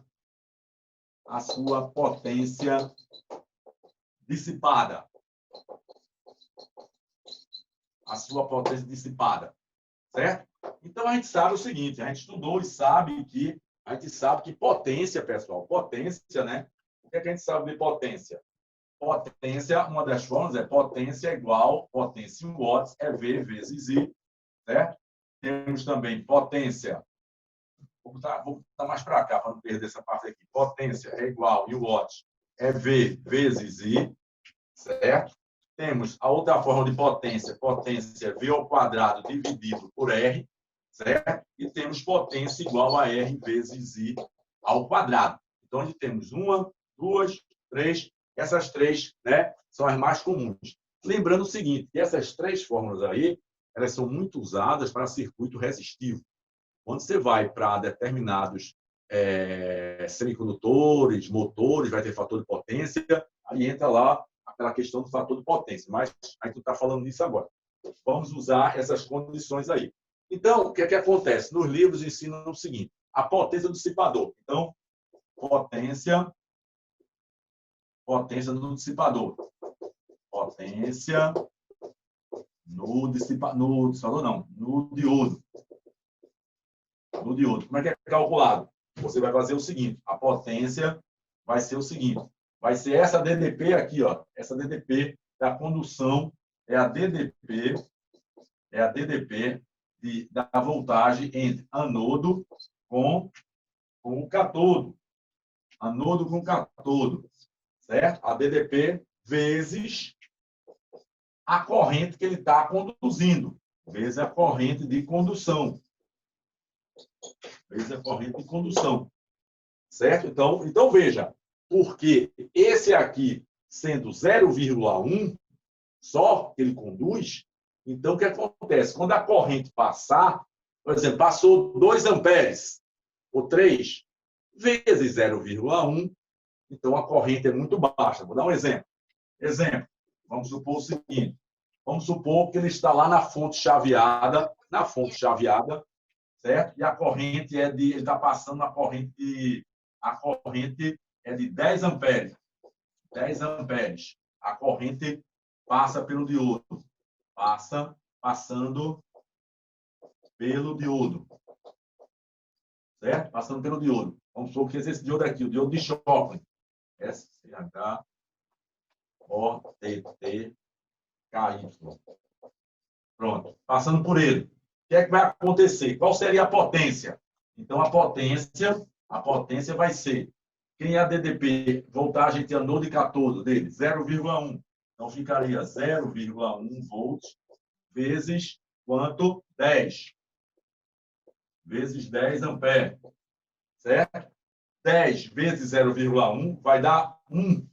dissipada. A sua potência dissipada. Certo? Então, a gente sabe o seguinte, a gente estudou e sabe que potência, pessoal, potência, né? O que é que a gente sabe de potência? Potência, uma das formas é potência igual, potência em watts, é V vezes I, certo? Temos também potência, vou botar mais para cá, para não perder essa parte aqui. Potência é igual, em watts, é V vezes I, certo? Temos a outra forma de potência é V ao quadrado dividido por R, certo? E temos potência igual a R vezes I ao quadrado. Então, a gente temos 1, 2, 3, essas 3, né, são as mais comuns. Lembrando o seguinte, que essas 3 fórmulas aí, elas são muito usadas para circuito resistivo. Quando você vai para determinados semicondutores, motores, vai ter fator de potência, aí entra lá aquela questão do fator de potência. Mas a gente não está falando disso agora. Vamos usar essas condições aí. Então, o que é que acontece? Nos livros ensinam o seguinte, a potência do dissipador. Então, potência do dissipador. potência no dissipador, não, no diodo. No diodo. Como é que é calculado? Você vai fazer o seguinte, a potência vai ser o seguinte, vai ser essa DDP aqui, ó, essa DDP da condução, é a DDP da voltagem entre anodo com o catodo. Anodo com catodo, certo? A DDP vezes a corrente que ele está conduzindo, vezes a corrente de condução. Vezes a corrente de condução. Certo? Então veja, porque esse aqui, sendo 0,1, só que ele conduz, então o que acontece? Quando a corrente passar, por exemplo, passou 2 amperes, ou 3, vezes 0,1, então a corrente é muito baixa. Vou dar um exemplo. Vamos supor o seguinte, vamos supor que ele está lá na fonte chaveada, certo? E a corrente ele está passando a corrente é de 10 amperes. 10 amperes. A corrente passa pelo diodo. Passando pelo diodo. Certo? Passando pelo diodo. Vamos supor que esse diodo aqui, o diodo de Schottland. SCH-OTT-KY. Pronto. Passando por ele. O que é que vai acontecer? Qual seria a potência? Então, a potência vai ser, quem é a DDP, voltagem entre anodo e catodo dele? 0,1. Então, ficaria 0,1 volts vezes quanto? 10. Vezes 10 amperes. Certo? 10 vezes 0,1 vai dar 1.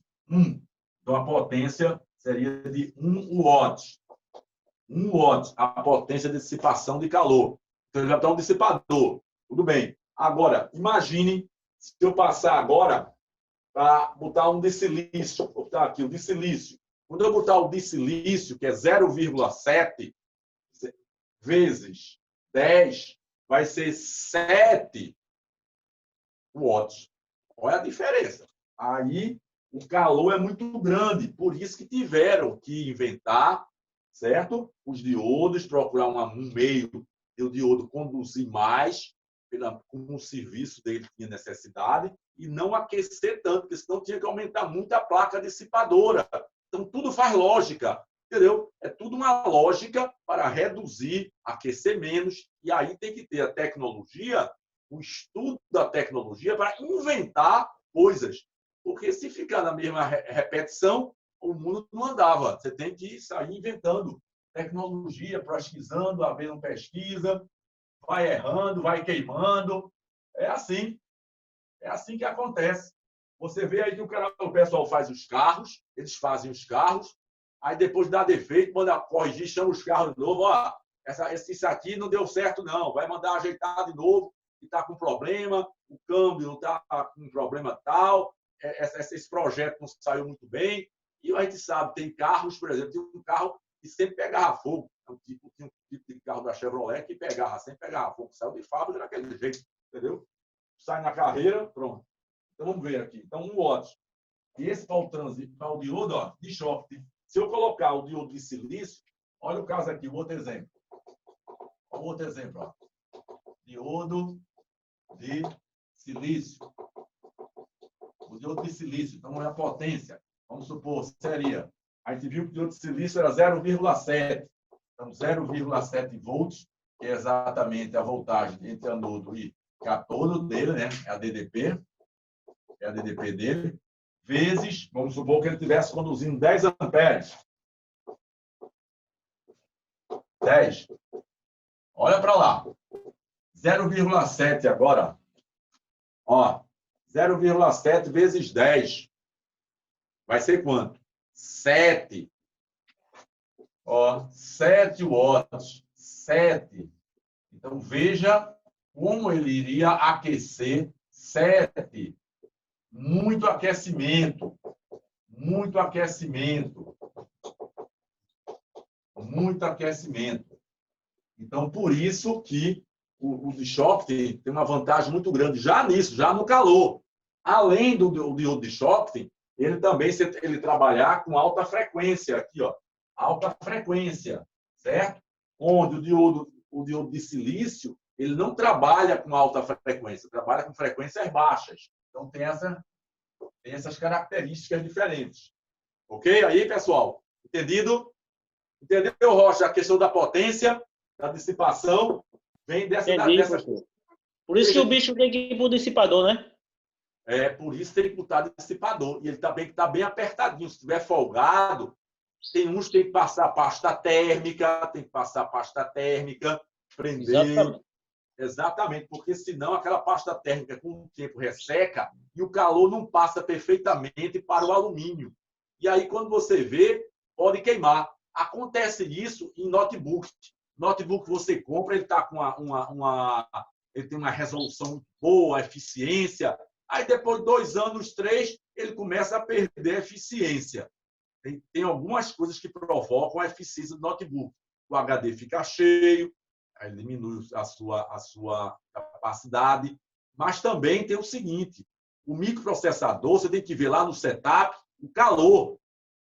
Então, a potência seria de 1 watt. 1 watt, a potência de dissipação de calor. Então, já está um dissipador. Tudo bem. Agora, imagine se eu passar agora para botar um dissilício. Vou botar aqui o dissilício. Quando eu botar o dissilício, que é 0,7 vezes 10, vai ser 7 watts. Olha a diferença. Aí, o calor é muito grande. Por isso que tiveram que inventar, certo? Os diodos, procurar um meio de o diodo conduzir mais, com o serviço dele que tinha necessidade, e não aquecer tanto, porque senão tinha que aumentar muito a placa dissipadora. Então, tudo faz lógica, entendeu? É tudo uma lógica para reduzir, aquecer menos, e aí tem que ter a tecnologia, o estudo da tecnologia para inventar coisas. Porque se ficar na mesma repetição, o mundo não andava. Você tem que sair inventando tecnologia, pesquisando, havendo pesquisa, vai errando, vai queimando. É assim que acontece. Você vê aí que o pessoal faz os carros, eles fazem os carros, aí depois dá defeito, manda corrigir, chama os carros de novo. Ó, isso aqui não deu certo, não. Vai mandar ajeitar de novo, que está com problema, o câmbio está com problema tal, esse projeto não saiu muito bem. E a gente sabe, tem carros, por exemplo, tem um carro que sempre pegava fogo. Tinha um tipo de carro da Chevrolet que sempre pegava fogo. Saiu de fábrica daquele jeito, entendeu? Sai na carreira, pronto. Então, vamos ver aqui. Então, 1 watt. E esse para o diodo, ó, de choque. Se eu colocar o diodo de silício, olha o caso aqui, o outro exemplo. Ó. Diodo de silício. O diodo de silício, então, é a potência. Vamos supor, seria... A gente viu que o diodo de silício era 0,7. Então, 0,7 volts, que é exatamente a voltagem entre anodo e catodo dele, né? É a DDP. É a DDP dele. Vezes, vamos supor que ele estivesse conduzindo 10 amperes. 10. Olha para lá. 0,7 agora. Ó, 0,7 vezes 10. Vai ser quanto? 7. Ó, 7 watts. 7. Então, veja como ele iria aquecer 7. Muito aquecimento. Muito aquecimento. Muito aquecimento. Então, por isso que o de choque tem uma vantagem muito grande já nisso, já no calor. Além do diodo de choque, ele também, se ele trabalhar com alta frequência aqui, ó, alta frequência, certo? Onde o diodo de silício, ele não trabalha com alta frequência, trabalha com frequências baixas. Então, tem essas características diferentes. Ok? Aí, pessoal, entendido? Entendeu, Rocha? A questão da potência, da dissipação, vem dessa... Entendi, professor. Por isso que o bicho tem que ir para o dissipador, né? Por isso tem que botar dissipador. E ele também está bem apertadinho. Se estiver folgado, tem uns que tem que passar pasta térmica, prender. Exatamente, porque senão aquela pasta térmica com o tempo resseca e o calor não passa perfeitamente para o alumínio. E aí, quando você vê, pode queimar. Acontece isso em notebook. Notebook que você compra, ele está com ele tem uma resolução boa, eficiência. Aí, depois de 2 anos, 3, ele começa a perder eficiência. Tem algumas coisas que provocam a eficiência do notebook. O HD fica cheio, aí diminui a sua capacidade. Mas também tem o seguinte, o microprocessador, você tem que ver lá no setup o calor.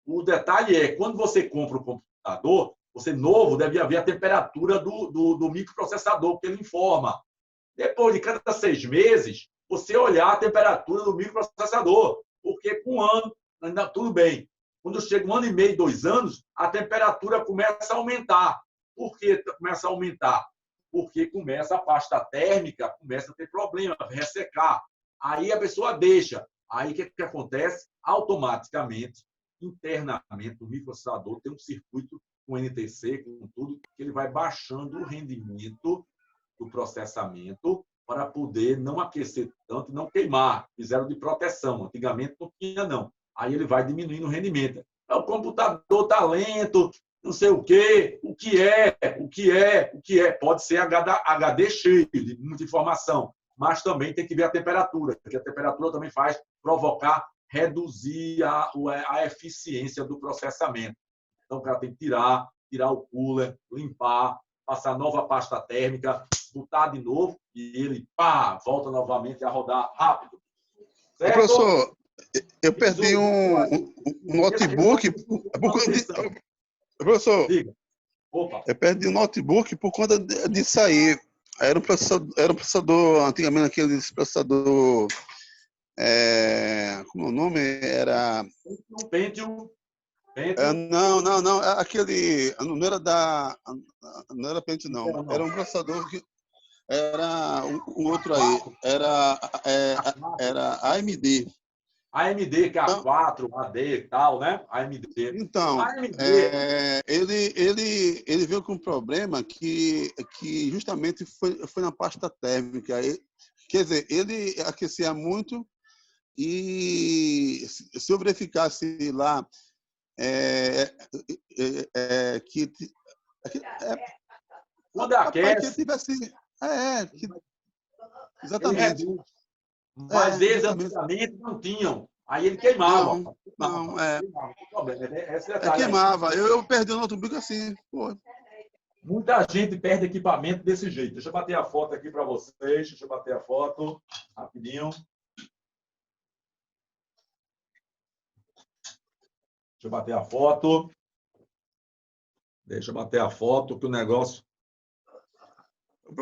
O detalhe é, quando você compra o computador, você novo, deve haver a temperatura do microprocessador, que ele informa. Depois de cada 6 meses, você olhar a temperatura do microprocessador, porque com 1 ano, ainda tudo bem. Quando chega 1 ano e meio, 2 anos, a temperatura começa a aumentar. Por que começa a aumentar? Porque começa a pasta térmica, começa a ter problema, ressecar. Aí a pessoa deixa. Aí o que acontece? Automaticamente, internamente, o microprocessador tem um circuito com NTC, com tudo, que ele vai baixando o rendimento do processamento para poder não aquecer tanto e não queimar. Fizeram de proteção. Antigamente não tinha, não. Aí ele vai diminuindo o rendimento. O computador está lento, não sei o quê, o que é. Pode ser HD cheio de muita informação, mas também tem que ver a temperatura, porque a temperatura também faz reduzir a eficiência do processamento. Então, o cara tem que tirar o cooler, limpar, passar nova pasta térmica, botar de novo e ele volta novamente a rodar rápido. Certo? Professor, eu perdi um notebook. Professor, eu perdi um notebook por conta disso aí. Era um processador antigamente aquele processador. Como o nome era? Pentium. Não. Aquele. Não era Pentium, não. Era um processador que. Era um outro aí. Era AMD. AMD, K4, AD e tal, né? AMD. Então, AMD. Ele veio com um problema que justamente foi na pasta térmica. Quer dizer, ele aquecia muito e se eu verificasse lá quando aquece... Exatamente. Mas eles antigamente não tinham. Aí ele queimava. Queimava. Eu perdi o notebook assim. Pô. Muita gente perde equipamento desse jeito. Deixa eu bater a foto aqui para vocês. Deixa eu bater a foto rapidinho. Deixa eu bater a foto. Que o negócio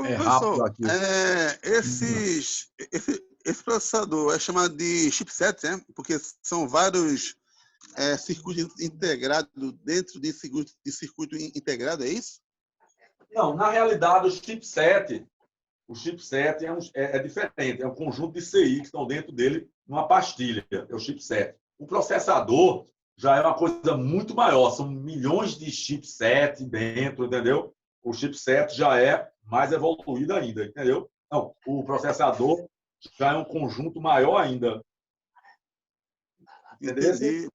é rápido aqui. Esse processador é chamado de chipset, né? Porque são vários circuitos integrados dentro de circuito integrado, é isso? Não, na realidade, o chipset é diferente. É um conjunto de CI que estão dentro dele numa pastilha. É o chipset. O processador já é uma coisa muito maior. São milhões de chipset dentro, entendeu? O chipset já é mais evoluído ainda, entendeu? Não, o processador já é um conjunto maior ainda. Entendi.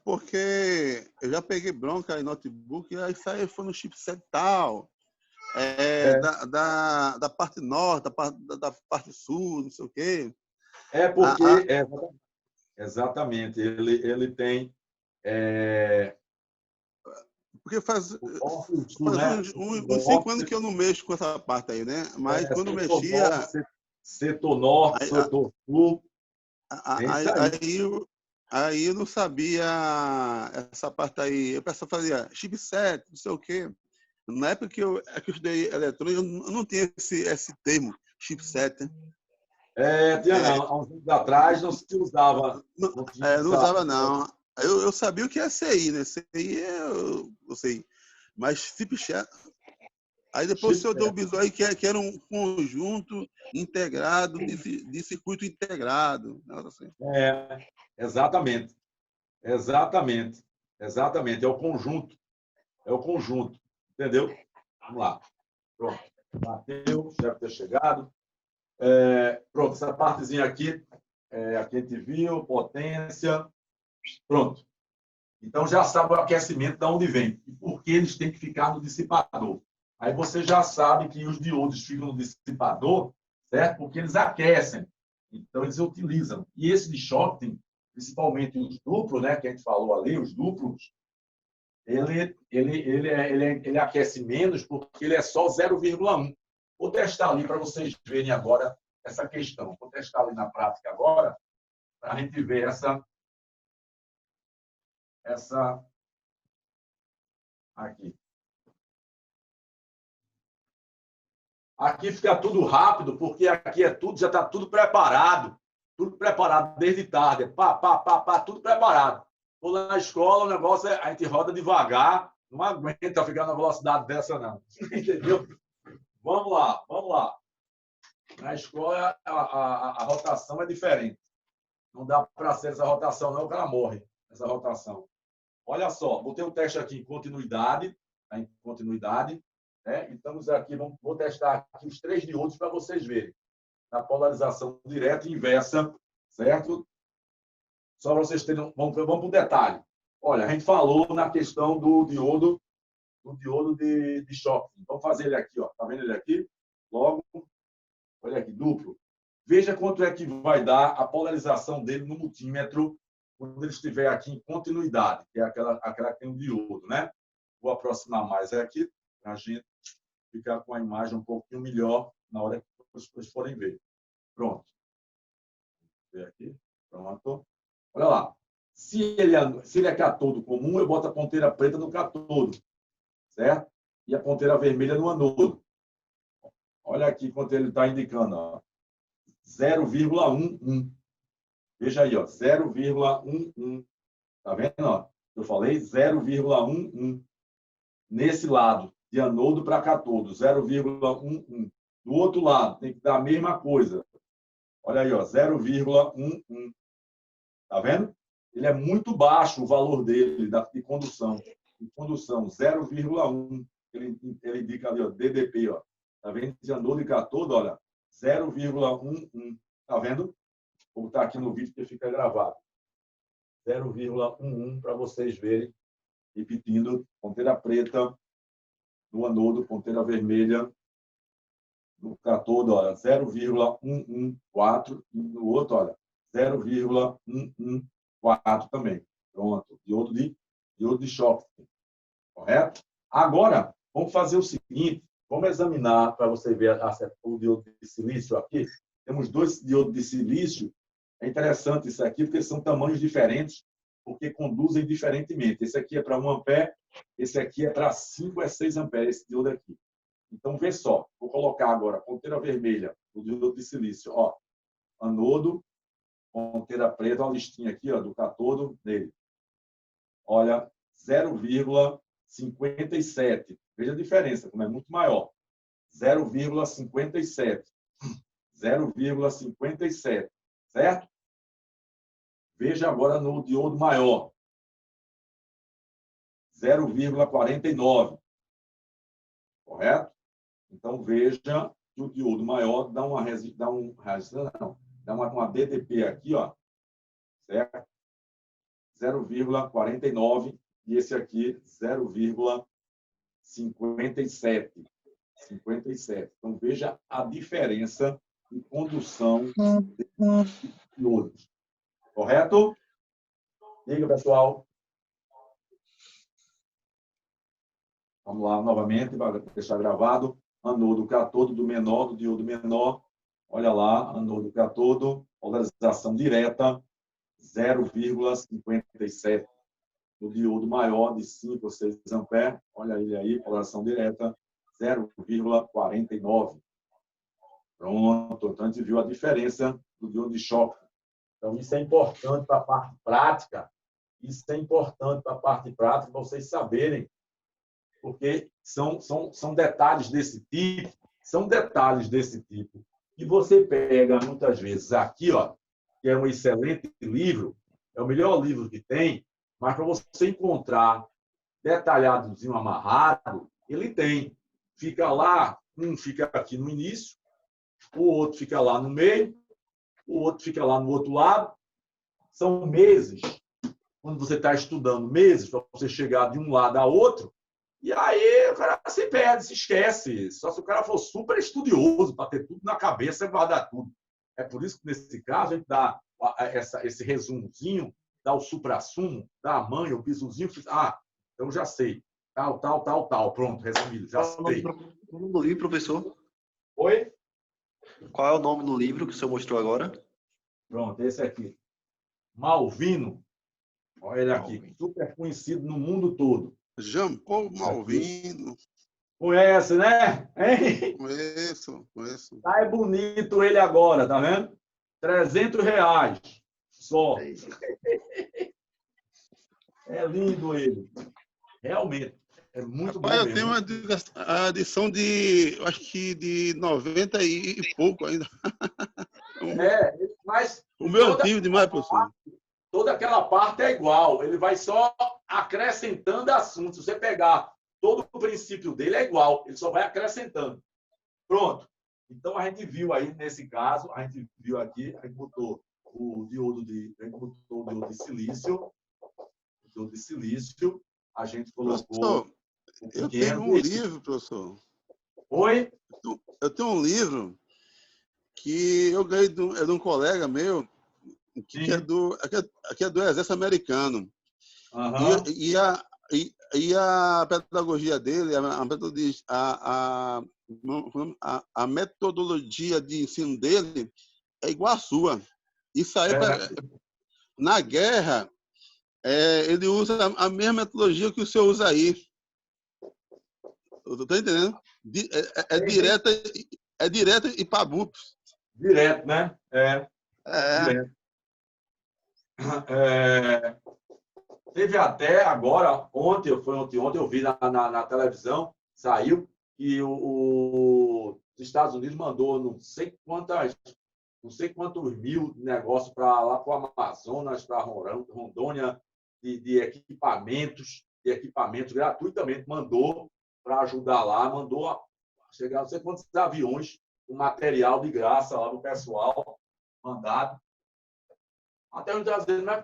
Porque eu já peguei bronca em notebook e aí saiu foi no chipset tal. Da parte norte, da parte sul, não sei o quê. Porque... exatamente. Ele tem... Porque faz uns 5 anos que eu não mexo com essa parte aí, né? Mas quando eu mexia... Setor norte, setor sul. Aí eu não sabia essa parte aí. Eu pensava, fazia chipset, não sei o quê. Na época que eu estudei eletrônica, eu não tinha esse termo, chipset. Tinha não. Há uns anos atrás não se usava. Não, Não tinha não essa. usava, não. Eu sabia o que é CI, né? CI eu sei. Mas chipset. Aí depois eu dou o visual aí que era um conjunto integrado, de circuito integrado. Assim. Exatamente. Exatamente. Exatamente. É o conjunto. É o conjunto. Entendeu? Vamos lá. Pronto. Bateu, deve ter chegado. Pronto, essa partezinha aqui, aqui a gente viu, potência. Pronto. Então, já sabe o aquecimento de onde vem e por que eles têm que ficar no dissipador. Aí você já sabe que os diodos ficam no dissipador, certo? Porque eles aquecem. Então, eles utilizam. E esse de Schottky, principalmente os duplos, né, que a gente falou ali, os duplos, ele aquece menos porque ele é só 0,1. Vou testar ali para vocês verem agora essa questão. Vou testar ali na prática agora para a gente ver essa aqui. Aqui fica tudo rápido, porque aqui é tudo, já está tudo preparado desde tarde. Pá, pá, pá, pá, tudo preparado. Vou lá na escola, o negócio a gente roda devagar, não aguenta ficar na velocidade dessa, não. Entendeu? Vamos lá, vamos lá. Na escola, a rotação é diferente. Não dá para ser essa rotação, não, o cara morre, essa rotação. Olha só, vou ter um teste aqui em continuidade, tá? Em continuidade, né? Então, aqui, vou testar aqui os 3 diodos para vocês verem. Na polarização direta e inversa, certo? Só para vocês terem... Vamos para o detalhe. Olha, a gente falou na questão do diodo de choque. Vamos fazer ele aqui, ó. Tá vendo ele aqui? Logo, olha aqui, duplo. Veja quanto é que vai dar a polarização dele no multímetro quando ele estiver aqui em continuidade, que é aquela que tem o diodo, né? Vou aproximar mais aqui para a gente ficar com a imagem um pouquinho melhor na hora que vocês forem ver. Pronto. Vou ver aqui. Pronto. Olha lá. Se ele é catodo comum, eu boto a ponteira preta no catodo, certo? E a ponteira vermelha no anodo. Olha aqui quanto ele está indicando, ó. 0,11. Veja aí, ó, 0,11. Tá vendo? Ó? Eu falei 0,11. Nesse lado, de anodo para catodo, 0,11. Do outro lado, tem que dar a mesma coisa. Olha aí, ó, 0,11. Tá vendo? Ele é muito baixo o valor dele, de condução. De condução, 0,1. Ele indica ali, ó, DDP, ó. Tá vendo? De anodo e catodo, olha, 0,11. Tá vendo? Vou botar aqui no vídeo que fica gravado. 0,11 para vocês verem. Repetindo, ponteira preta no anodo, ponteira vermelha no catodo, olha, 0,114. E no outro, olha, 0,114 também. Pronto. Diodo de choque. Correto? Agora, vamos fazer o seguinte. Vamos examinar para você ver o diodo de silício aqui. Temos 2 diodos de silício. É interessante isso aqui, porque são tamanhos diferentes, porque conduzem diferentemente. Esse aqui é para 1 ampere, esse aqui é para 5 a 6 amperes, esse diodo aqui. Então, vê só. Vou colocar agora a ponteira vermelha, o diodo de silício. Ó, anodo, ponteira preta, uma listinha aqui, ó, do catodo dele. Olha, 0,57. Veja a diferença, como é muito maior. 0,57. 0,57. Certo? Veja agora no diodo maior. 0,49. Correto? Então, veja que o diodo maior dá uma DDP aqui, ó, certo? 0,49 e esse aqui 0,57. 57. Então, veja a diferença em condução de diodos. Correto? Diga, pessoal. Vamos lá, novamente, para deixar gravado. Anodo, catodo do menor, do diodo menor. Olha lá, anodo, catodo, polarização direta, 0,57. O diodo maior de 5 ou 6 amperes, olha ele aí, polarização direta, 0,49. Pronto, então a gente viu a diferença do diodo de choque. Então, isso é importante para a parte prática. Isso é importante para a parte prática, para vocês saberem, porque são detalhes desse tipo, que você pega muitas vezes aqui, ó, que é um excelente livro, é o melhor livro que tem, mas para você encontrar detalhadozinho, amarrado, ele tem. Fica lá, um fica aqui no início, o outro fica lá no meio, o outro fica lá no outro lado. São meses, quando você está estudando, meses para você chegar de um lado a outro, e aí o cara se perde, se esquece. Só se o cara for super estudioso para ter tudo na cabeça e guardar tudo. É por isso que, nesse caso, a gente dá esse resumozinho, dá o suprassumo, dá a manha, o bisuzinho. Ah, então já sei. Tal, tal, tal, tal. Pronto, resumido. Já sei. Qual é o nome do livro, professor? Oi? Qual é o nome do livro que o senhor mostrou agora? Pronto, esse aqui. Malvino. Olha ele aqui. Super conhecido no mundo todo. Jean Paul Malvino. Conhece, né? Hein? Conheço. Tá, é bonito ele agora, tá vendo? R$300 só. É lindo ele. Realmente. É muito bom Rapaz, mesmo. eu tenho a edição de, acho que de 90 e pouco ainda. Mas O meu antigo demais, professor. toda aquela parte é igual. Ele vai só acrescentando assuntos. Se você pegar todo o princípio dele é igual. Ele só vai acrescentando. Pronto. Então, a gente viu aí, nesse caso, a gente viu aqui, a gente botou o diodo de silício. O diodo de silício. A gente colocou... Professor, eu tenho um livro, professor. Oi? Eu tenho um livro que eu ganhei de um colega meu, que é do Exército Americano. Uhum. E a pedagogia dele, a metodologia de ensino dele é igual à sua. Isso aí, na guerra, ele usa a mesma metodologia que o senhor usa aí. Estou entendendo? É direto e pabup. Direto, né? Direto. Teve até agora, ontem eu vi na televisão, saiu, que os Estados Unidos mandou não sei quantos mil negócios para lá para o Amazonas, para Rondônia, de equipamentos gratuitamente, mandou para ajudar lá, mandou chegar não sei quantos aviões, com material de graça lá para o pessoal, mandado. Até um dia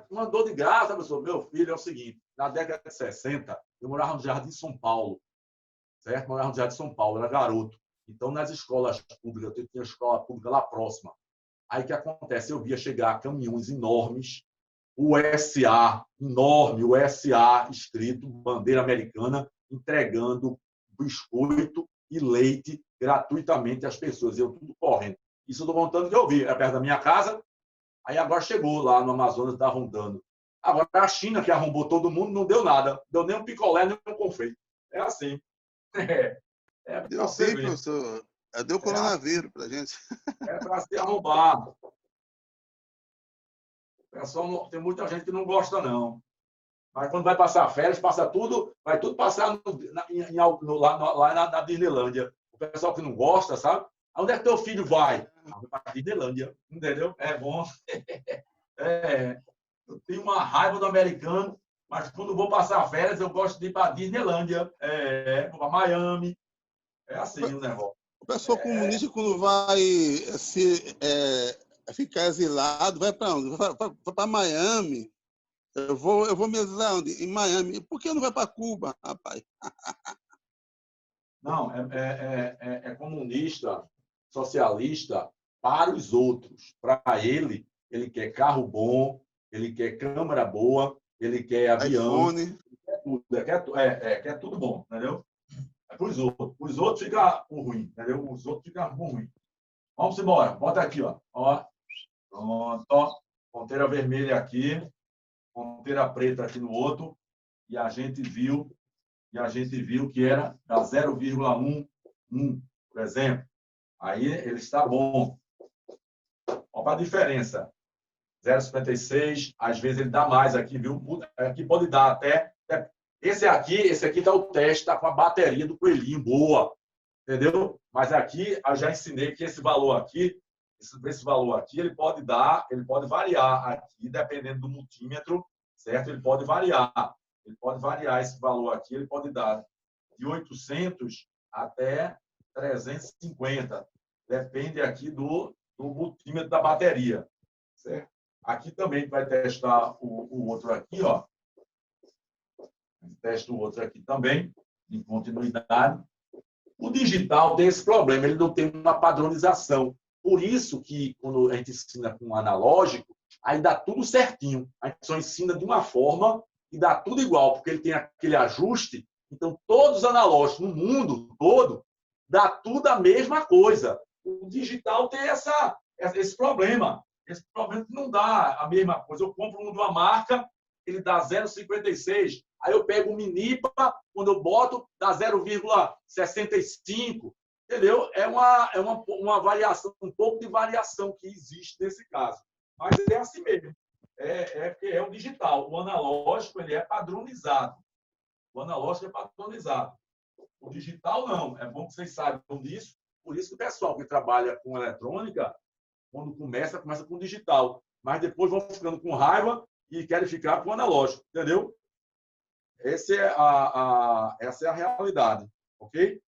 mandou de graça, pessoal. Meu filho, é o seguinte, na década de 60, eu morava no Jardim São Paulo, certo? Morava no Jardim São Paulo, era garoto. Então, nas escolas públicas, eu tinha escola pública lá próxima. Aí, o que acontece? Eu via chegar caminhões enormes, USA, enorme, USA escrito, bandeira americana, entregando biscoito e leite gratuitamente às pessoas. Eu tudo correndo. Isso eu estou contando que eu vi. É perto da minha casa. Aí agora chegou lá no Amazonas, está rondando. Agora a China, que arrombou todo mundo, não deu nada. Deu nem um picolé, nem um confeito. É assim. Deu sim, professor. Deu coronavírus para a gente. É para ser arrombado. Pessoal, tem muita gente que não gosta, não. Mas quando vai passar férias, vai tudo passar lá na Disneylândia. O pessoal que não gosta, sabe? Onde é que teu filho vai? Vai para a Disneylândia, entendeu? É bom. Eu tenho uma raiva do americano, mas quando vou passar férias, eu gosto de ir para a Disneylândia, vou para Miami. É assim o negócio. O pessoal comunista, quando vai ficar exilado, vai para onde? Vai para Miami. Eu vou me exilar onde? Em Miami. Por que não vai para Cuba, rapaz? Não, é comunista, socialista para os outros. Para ele quer carro bom, ele quer câmera boa, ele quer avião. iPhone. Quer tudo bom, entendeu? É para os outros. Os outros ficam ruim, entendeu? Os outros ficam ruim. Vamos embora. Bota aqui, ó. Pronto. ponteira vermelha aqui, ponteira preta aqui no outro, e a gente viu que era da 0,11, por exemplo. Aí ele está bom. Olha a diferença. 0,56, às vezes ele dá mais aqui, viu? Aqui pode dar até. Esse aqui tá o teste, tá com a bateria do coelhinho boa, entendeu? Mas aqui eu já ensinei que esse valor aqui, ele pode variar aqui, dependendo do multímetro, certo? Ele pode variar esse valor aqui, ele pode dar de 800 até 350, depende aqui do multímetro da bateria, certo? Aqui também vai testar o outro aqui, ó. Testa o outro aqui também, em continuidade. O digital tem esse problema, ele não tem uma padronização. Por isso que, quando a gente ensina com o analógico, aí dá tudo certinho. A gente só ensina de uma forma e dá tudo igual, porque ele tem aquele ajuste. Então, todos os analógicos no mundo todo, dá tudo a mesma coisa. O digital tem esse problema. Esse problema que não dá a mesma coisa. Eu compro um de uma marca, ele dá 0,56. Aí eu pego o Minipa, quando eu boto, dá 0,65. Entendeu? É uma variação, um pouco de variação que existe nesse caso. Mas é assim mesmo. Porque é o digital. O analógico ele é padronizado. O analógico é padronizado. O digital não. É bom que vocês saibam disso. Por isso que o pessoal que trabalha com eletrônica, quando começa com o digital. Mas depois vão ficando com raiva e querem ficar com o analógico. Entendeu? Essa é a realidade. Ok?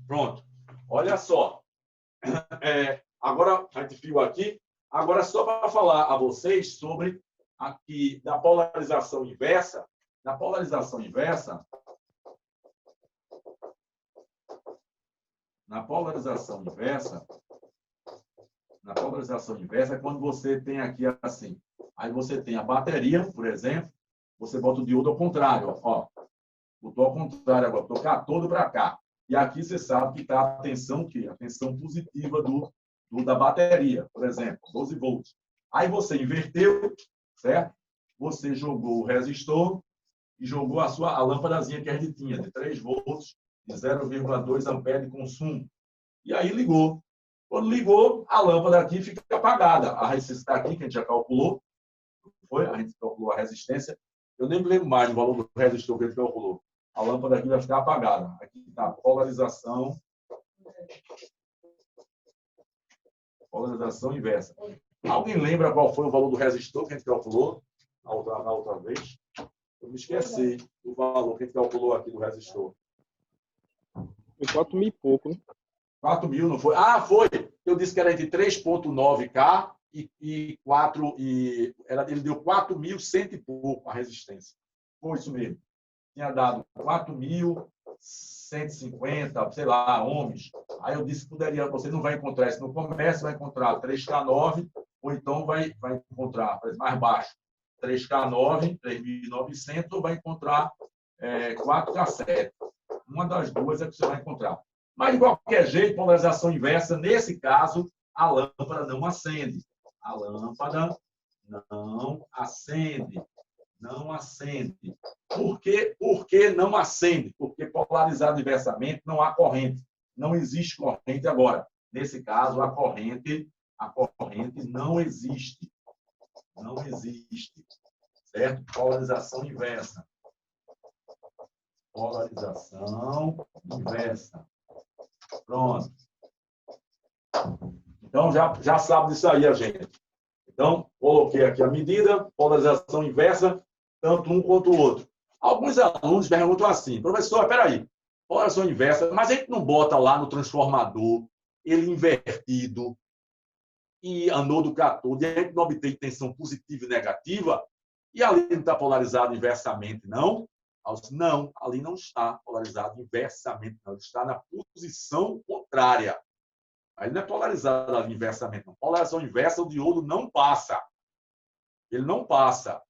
Pronto. Olha só. Agora, a gente viu aqui. Agora, só para falar a vocês sobre aqui da polarização inversa. Na polarização inversa, é quando você tem aqui assim. Aí você tem a bateria, por exemplo. Você bota o diodo ao contrário. Ó. Botou ao contrário agora. Botou todo para cá. E aqui você sabe que está a tensão, a tensão positiva da bateria, por exemplo, 12 volts. Aí você inverteu, certo? Você jogou o resistor e jogou a lâmpadazinha que a gente tinha, de 3 volts, de 0,2 ampere de consumo. E aí ligou. Quando ligou, a lâmpada aqui fica apagada. A resistência aqui, que a gente já calculou, a gente calculou a resistência. Eu nem me lembro mais do valor do resistor que a gente calculou. A lâmpada aqui vai ficar apagada. Aqui está a polarização. Polarização inversa. Alguém lembra qual foi o valor do resistor que a gente calculou na outra vez? Eu me esqueci do valor que a gente calculou aqui do resistor. Foi 4.000 e pouco, né? 4.000, não foi? Ah, foi! Eu disse que era entre 3,9K e 4. Ele deu 4.100 e pouco a resistência. Foi isso mesmo. Tinha dado 4.150, sei lá, ohms. Aí eu disse que você não vai encontrar isso no comércio, vai encontrar 3K9, ou então vai encontrar mais baixo, 3K9, 3.900, ou vai encontrar 4K7. Uma das duas é que você vai encontrar. Mas, de qualquer jeito, polarização inversa, nesse caso, a lâmpada não acende. A lâmpada não acende. Não acende. Por que não acende? Porque polarizado inversamente não há corrente. Não existe corrente agora. Nesse caso, a corrente não existe. Não existe. Certo? Polarização inversa. Polarização inversa. Pronto. Então, já sabe disso aí, a gente. Então, coloquei aqui a medida, polarização inversa, tanto um quanto o outro. Alguns alunos perguntam assim, professor, espera aí, polarização inversa, mas a gente não bota lá no transformador ele invertido e anodo cátodo, e a gente não obtém tensão positiva e negativa, e ali não está polarizado inversamente, não? Não, ali não está polarizado inversamente, não. Ele está na posição contrária. Aí não é polarizado inversamente, não. Polarização inversa, o diodo não passa. Ele não passa.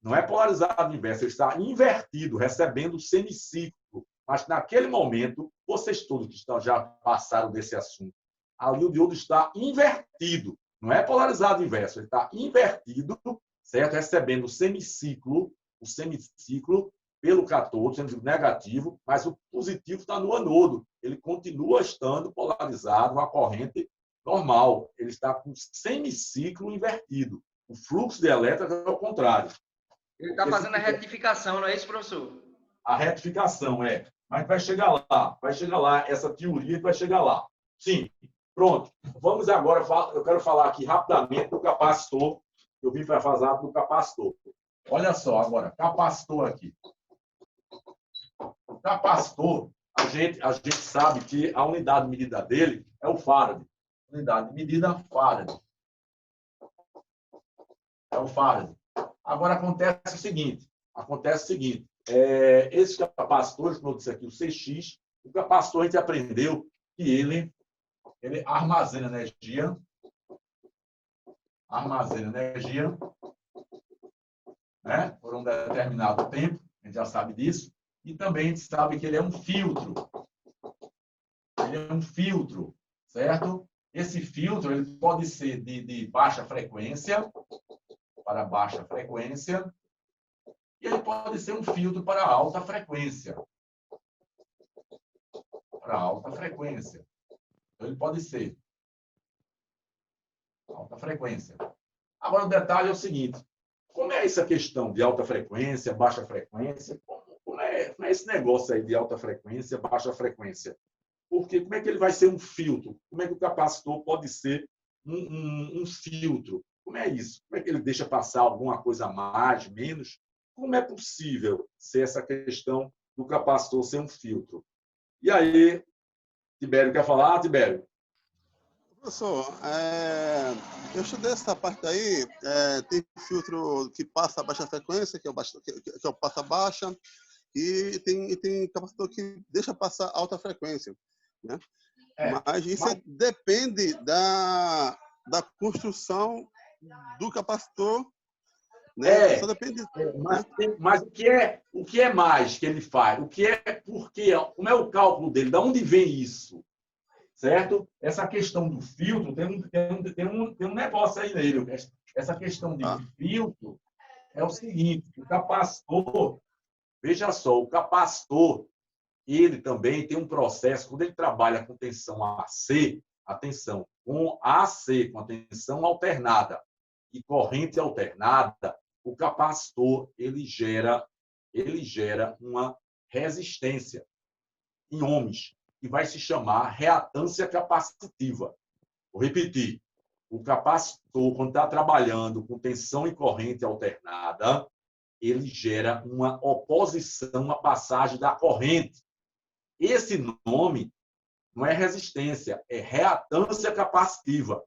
Não é polarizado inverso, ele está invertido, recebendo o semiciclo. Mas, naquele momento, vocês todos que já passaram desse assunto, ali o diodo está invertido. Não é polarizado inverso, ele está invertido, certo? Recebendo o semiciclo pelo cátodo, sendo negativo, mas o positivo está no anodo. Ele continua estando polarizado, uma corrente normal. Ele está com o semiciclo invertido. O fluxo de elétrons é ao contrário. Ele está fazendo a retificação, não é isso, professor? A retificação, é. Mas vai chegar lá, essa teoria vai chegar lá. Sim, pronto. Vamos agora, eu quero falar aqui rapidamente do capacitor. Eu vim para falar do capacitor. Olha só agora, capacitor aqui. O capacitor, a gente sabe que a unidade de medida dele é o farad. Unidade de medida, farad. É o farad. Agora acontece o seguinte, esses capacitores, como eu disse aqui, o CX, o capacitor a gente aprendeu que ele armazena energia, né, por um determinado tempo, a gente já sabe disso, e também a gente sabe que ele é um filtro. Ele é um filtro, certo? Esse filtro ele pode ser de baixa frequência, para baixa frequência, e ele pode ser um filtro para alta frequência. Para alta frequência. Então, ele pode ser alta frequência. Agora, o detalhe é o seguinte, como é essa questão de alta frequência, baixa frequência? Como é esse negócio aí de alta frequência, baixa frequência? Porque como é que ele vai ser um filtro? Como é que o capacitor pode ser um filtro? Como é isso? Como é que ele deixa passar alguma coisa a mais, menos? Como é possível ser essa questão do capacitor ser um filtro? E aí, Tibério quer falar? Tibério? Professor, eu estudei essa parte aí, tem filtro que passa a baixa frequência, que é o passa baixa, e tem capacitor que deixa passar alta frequência, né? Mas isso depende da construção do capacitor, né? Só depende. Mas o que é mais que ele faz? Como é o cálculo dele? De onde vem isso? Certo? Essa questão do filtro tem um negócio aí nele. Essa questão de filtro é o seguinte: o capacitor, veja só, o capacitor ele também tem um processo, quando ele trabalha com tensão AC, atenção, com AC, com a tensão alternada e corrente alternada, o capacitor ele gera uma resistência em ohms, que vai se chamar reatância capacitiva. Vou repetir. O capacitor, quando está trabalhando com tensão e corrente alternada, ele gera uma oposição à passagem da corrente. Esse nome não é resistência, é reatância capacitiva.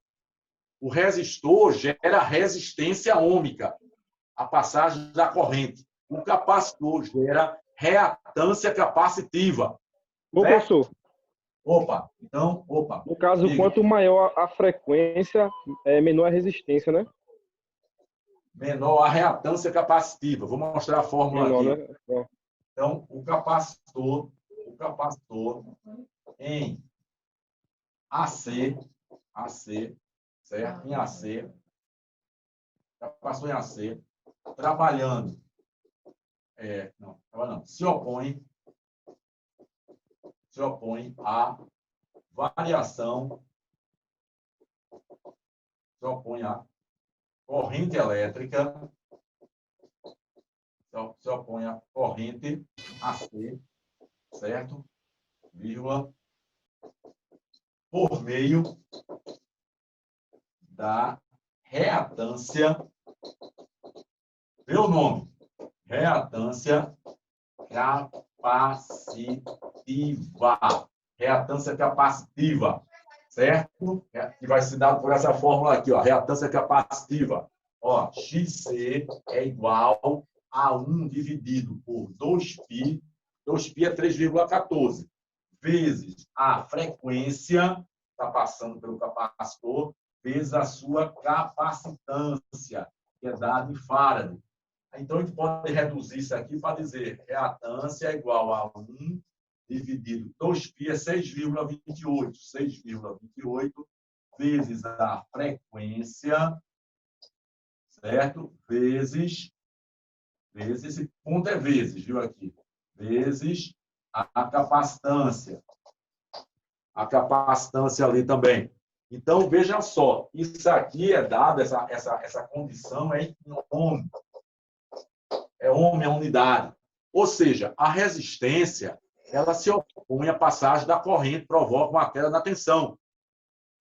O resistor gera resistência ohmica, a passagem da corrente. O capacitor gera reatância capacitiva. Bom, professor. Opa. No caso, quanto maior a frequência, menor a resistência, né? Menor a reatância capacitiva. Vou mostrar a fórmula menor, aqui. Né? Então, o capacitor em AC, certo? Em AC, capacitor em AC, trabalhando, se opõe à variação, se opõe à corrente elétrica, se opõe à corrente AC, certo? Vírgula, por meio da reatância, vê o nome, reatância capacitiva. Reatância capacitiva, certo? Que vai ser dado por essa fórmula aqui, ó, reatância capacitiva. Ó, XC é igual a 1 dividido por 2π, 2π é 3,14, vezes a frequência, está passando pelo capacitor, vezes a sua capacitância, que é dada em farad. Então, a gente pode reduzir isso aqui para dizer reatância é igual a 1 dividido 2π é 6,28. 6,28 vezes a frequência, certo? Vezes, esse ponto é vezes, viu aqui? Vezes a capacitância. A capacitância ali também. Então, veja só, isso aqui é dado, essa condição é em ohm. É ohm, é unidade. Ou seja, a resistência, ela se opõe à passagem da corrente, provoca uma queda na tensão.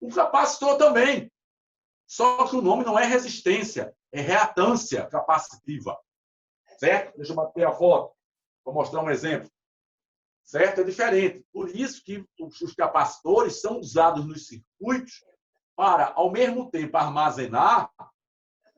O capacitor também. Só que o nome não é resistência, é reatância capacitiva. Certo? Deixa eu bater a foto. Vou mostrar um exemplo. Certo? É diferente. Por isso que os capacitores são usados nos circuitos para, ao mesmo tempo, armazenar,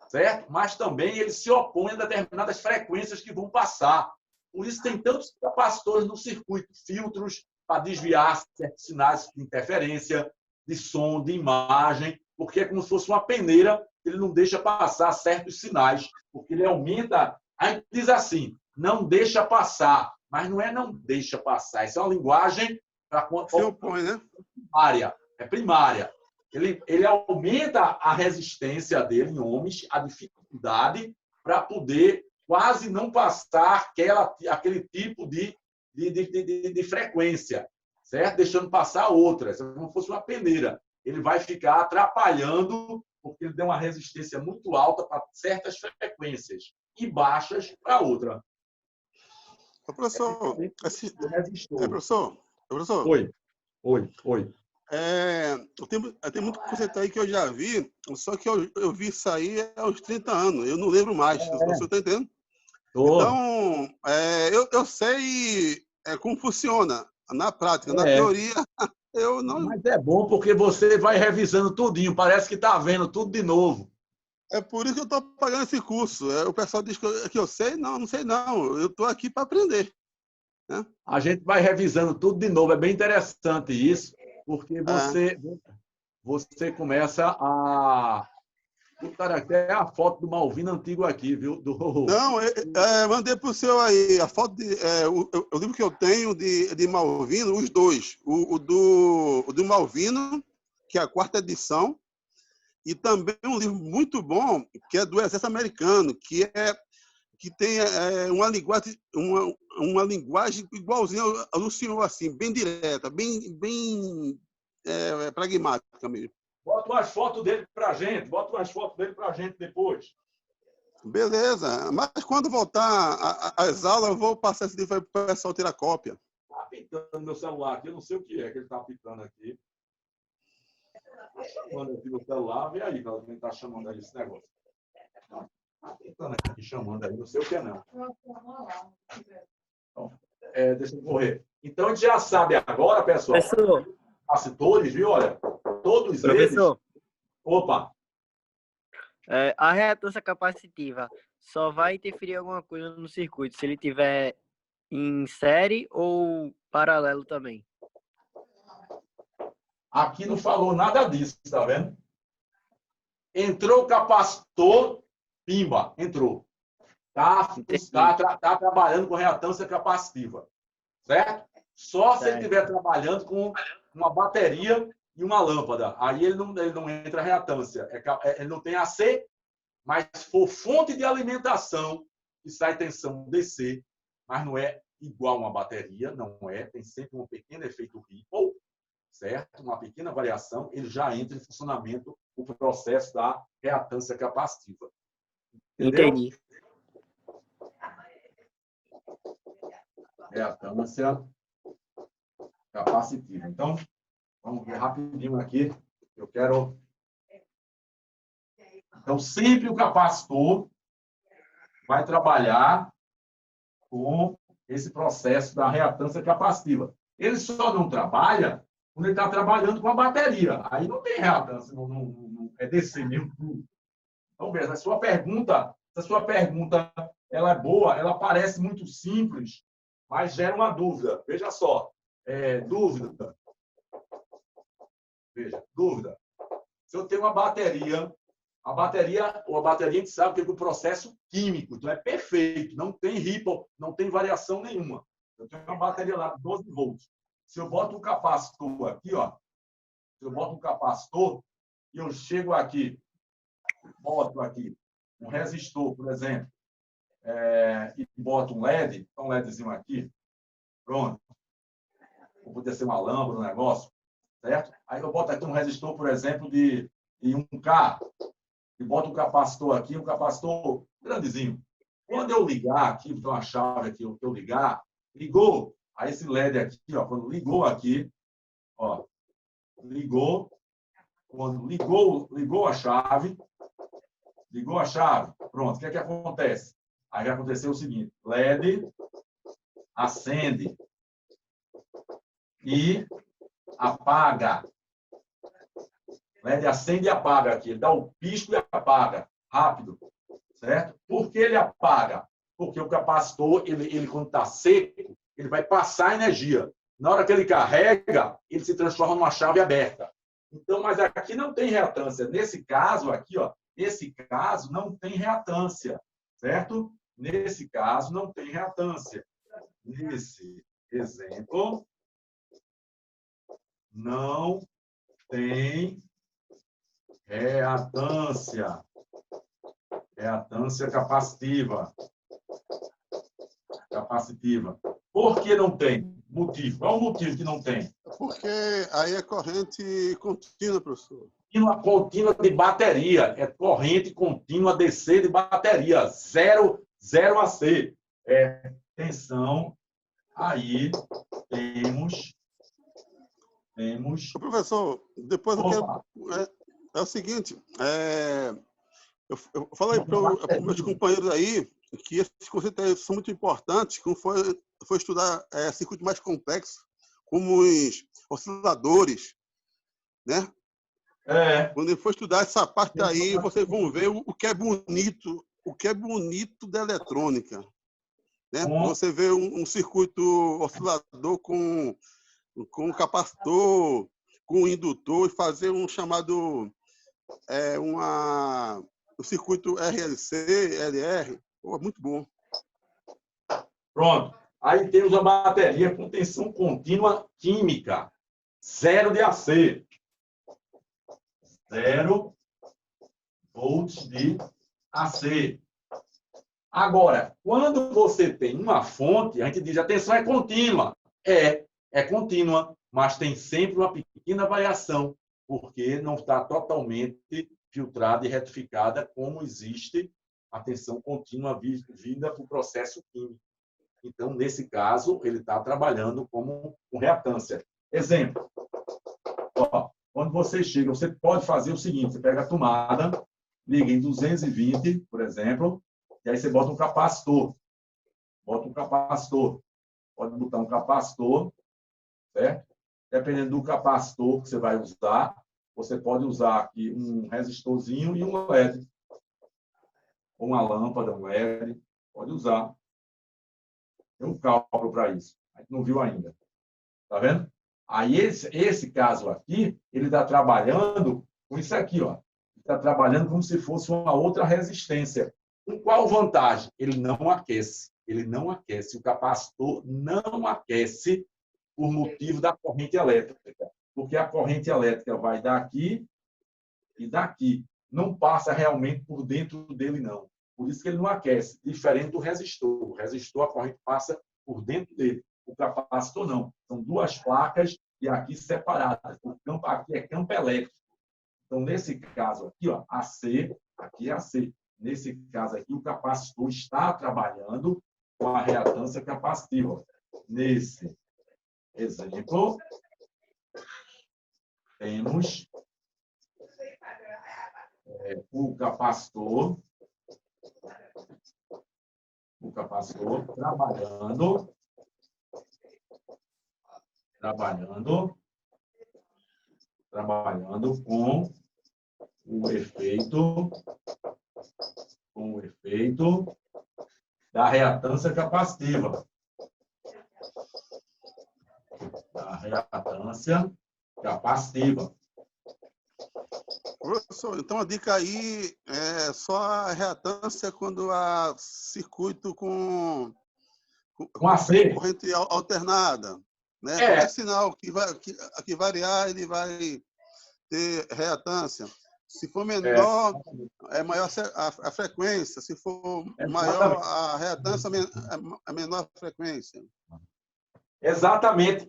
certo? Mas também eles se opõem a determinadas frequências que vão passar. Por isso tem tantos capacitores no circuito, filtros para desviar certos sinais de interferência, de som, de imagem, porque é como se fosse uma peneira, ele não deixa passar certos sinais, porque ele aumenta. Aí diz assim, não deixa passar, mas não é não deixa passar, isso é uma linguagem para Se opõe, né? primária, é primária. Ele aumenta a resistência dele em ohms, a dificuldade para poder quase não passar aquele tipo de frequência, certo? Deixando passar outras, como se fosse uma peneira. Ele vai ficar atrapalhando, porque ele deu uma resistência muito alta para certas frequências e baixas para outra. Professor, professor. Oi. Tem muito conceito aí que eu já vi, só que eu vi isso aí aos 30 anos. Eu não lembro mais. O senhor está entendendo? Então, eu sei como funciona na prática. Na teoria, eu não... Mas é bom porque você vai revisando tudinho. Parece que está vendo tudo de novo. É por isso que eu estou pagando esse curso. O pessoal diz que eu sei. Não sei não. Eu estou aqui para aprender. Né? A gente vai revisando tudo de novo. É bem interessante isso, porque você começa a... Até a foto do Malvino antigo aqui, viu? Não, mandei para o senhor aí a foto o livro que eu tenho de Malvino, os dois. O do Malvino, que é a 4ª edição, e também um livro muito bom, que é do Exército Americano, que tem uma linguagem igualzinha ao senhor, assim, bem direta, bem pragmática mesmo. Bota umas fotos dele para a gente, depois. Beleza. Mas quando voltar às aulas, eu vou passar esse livro para o pessoal tirar cópia. Está pitando meu celular aqui. Eu não sei o que é que ele está pitando aqui. Está chamando aqui no celular. Vê aí quem está chamando aí esse negócio. Está pitando aqui, chamando aí. Não sei o que é, não. Então, deixa eu correr. Então, a gente já sabe agora, pessoal. Professor. Capacitores, viu? Olha, todos Professor. eles... Opa! A reatância capacitiva só vai interferir alguma coisa no circuito se ele tiver em série ou paralelo também? Aqui não falou nada disso, tá vendo? Entrou o capacitor, pimba, entrou. Tá trabalhando com reatância capacitiva, certo? Só se ele estiver trabalhando com uma bateria e uma lâmpada. Aí ele não entra reatância. Ele não tem AC, mas se for fonte de alimentação, que sai tensão DC, mas não é igual uma bateria, não é. Tem sempre um pequeno efeito Ripple, certo? Uma pequena variação, ele já entra em funcionamento o processo da reatância capacitiva. Entendeu? Entendi. Reatância capacitiva. Então, vamos ver rapidinho aqui. Eu quero... Então, sempre o capacitor vai trabalhar com esse processo da reatância capacitiva. Ele só não trabalha quando ele está trabalhando com a bateria. Aí não tem reatância, não é DC mesmo. Então, veja, se a sua pergunta ela é boa, ela parece muito simples, mas gera uma dúvida. Veja só, dúvida. Veja, dúvida. Se eu tenho uma bateria, a bateria a gente sabe que é um processo químico, então é perfeito, não tem ripple, não tem variação nenhuma. Eu tenho uma bateria lá de 12 volts. Se eu boto um capacitor aqui, ó, se eu boto um capacitor, e eu chego aqui, boto aqui um resistor, por exemplo, e boto um LED, um LEDzinho aqui, pronto. Ou poderia ser uma lâmpada, um negócio, certo? Aí eu boto aqui um resistor, por exemplo, de 1K, e boto um capacitor aqui, um capacitor grandezinho. Quando eu ligar aqui, vou ter uma chave aqui, eu ligar, ligou, aí esse LED aqui, ó, quando ligou aqui, ó, ligou, quando ligou a chave, pronto, o que é que acontece? Aí vai acontecer o seguinte, LED acende e apaga. LED acende e apaga aqui, ele dá o pisco e apaga, rápido, certo? Por que ele apaga? Porque o capacitor, ele quando está seco, ele vai passar energia. Na hora que ele carrega, ele se transforma numa chave aberta. Então, mas aqui não tem reatância. Nesse caso aqui, ó, esse caso não tem reatância, certo? Nesse caso não tem reatância. Nesse exemplo, não tem reatância. Reatância capacitiva. Capacitiva. Por que não tem? Motivo. Qual o motivo que não tem? Porque aí é corrente contínua, professor. Contínua de bateria. É corrente contínua DC de bateria. 0 AC. Tensão. Aí temos... Professor, depois eu quero... É o seguinte, eu falei para os meus companheiros aí que esses conceitos aí são muito importantes quando for estudar circuitos mais complexos, como os osciladores, né? Quando for estudar essa parte aí, vocês vão ver o que é bonito da eletrônica, né? Você vê um circuito oscilador com capacitor, com indutor, e fazer um chamado o circuito RLC, LR, muito bom. Pronto. Aí temos a bateria com tensão contínua química, 0 de AC. 0 volts de AC. Agora, quando você tem uma fonte, a gente diz a tensão é contínua. É contínua, mas tem sempre uma pequena variação, porque não está totalmente filtrada e retificada como existe a tensão contínua vinda para o processo químico. Então, nesse caso, ele está trabalhando com reatância. Exemplo. Ó, quando você chega, você pode fazer o seguinte, você pega a tomada, liga em 220, por exemplo, e aí você bota um capacitor. Pode botar um capacitor, certo? Dependendo do capacitor que você vai usar, você pode usar aqui um resistorzinho e um LED. Ou uma lâmpada, um LED. Pode usar. Tem um cálculo para isso. A gente não viu ainda. Tá vendo? Aí, esse caso aqui, ele está trabalhando com isso aqui, ó. Está trabalhando como se fosse uma outra resistência. Com qual vantagem? Ele não aquece. Ele não aquece. O capacitor não aquece por motivo da corrente elétrica. Porque a corrente elétrica vai daqui e daqui. Não passa realmente por dentro dele, não. Por isso que ele não aquece. Diferente do resistor. O resistor, a corrente passa por dentro dele. O capacitor, não. São duas placas e aqui separadas. O campo, aqui é campo elétrico. Então, nesse caso aqui, ó, AC, aqui é AC. Nesse caso aqui, o capacitor está trabalhando com a reatância capacitiva. Nesse exemplo, temos o capacitor trabalhando com o efeito da reatância capacitiva. Professor, então a dica aí é só a reatância quando há circuito com AC. Corrente alternada, né? Qualquer sinal que variar, ele vai ter reatância. Se for menor, é maior a frequência. Se for maior a reatância, é menor a frequência. Exatamente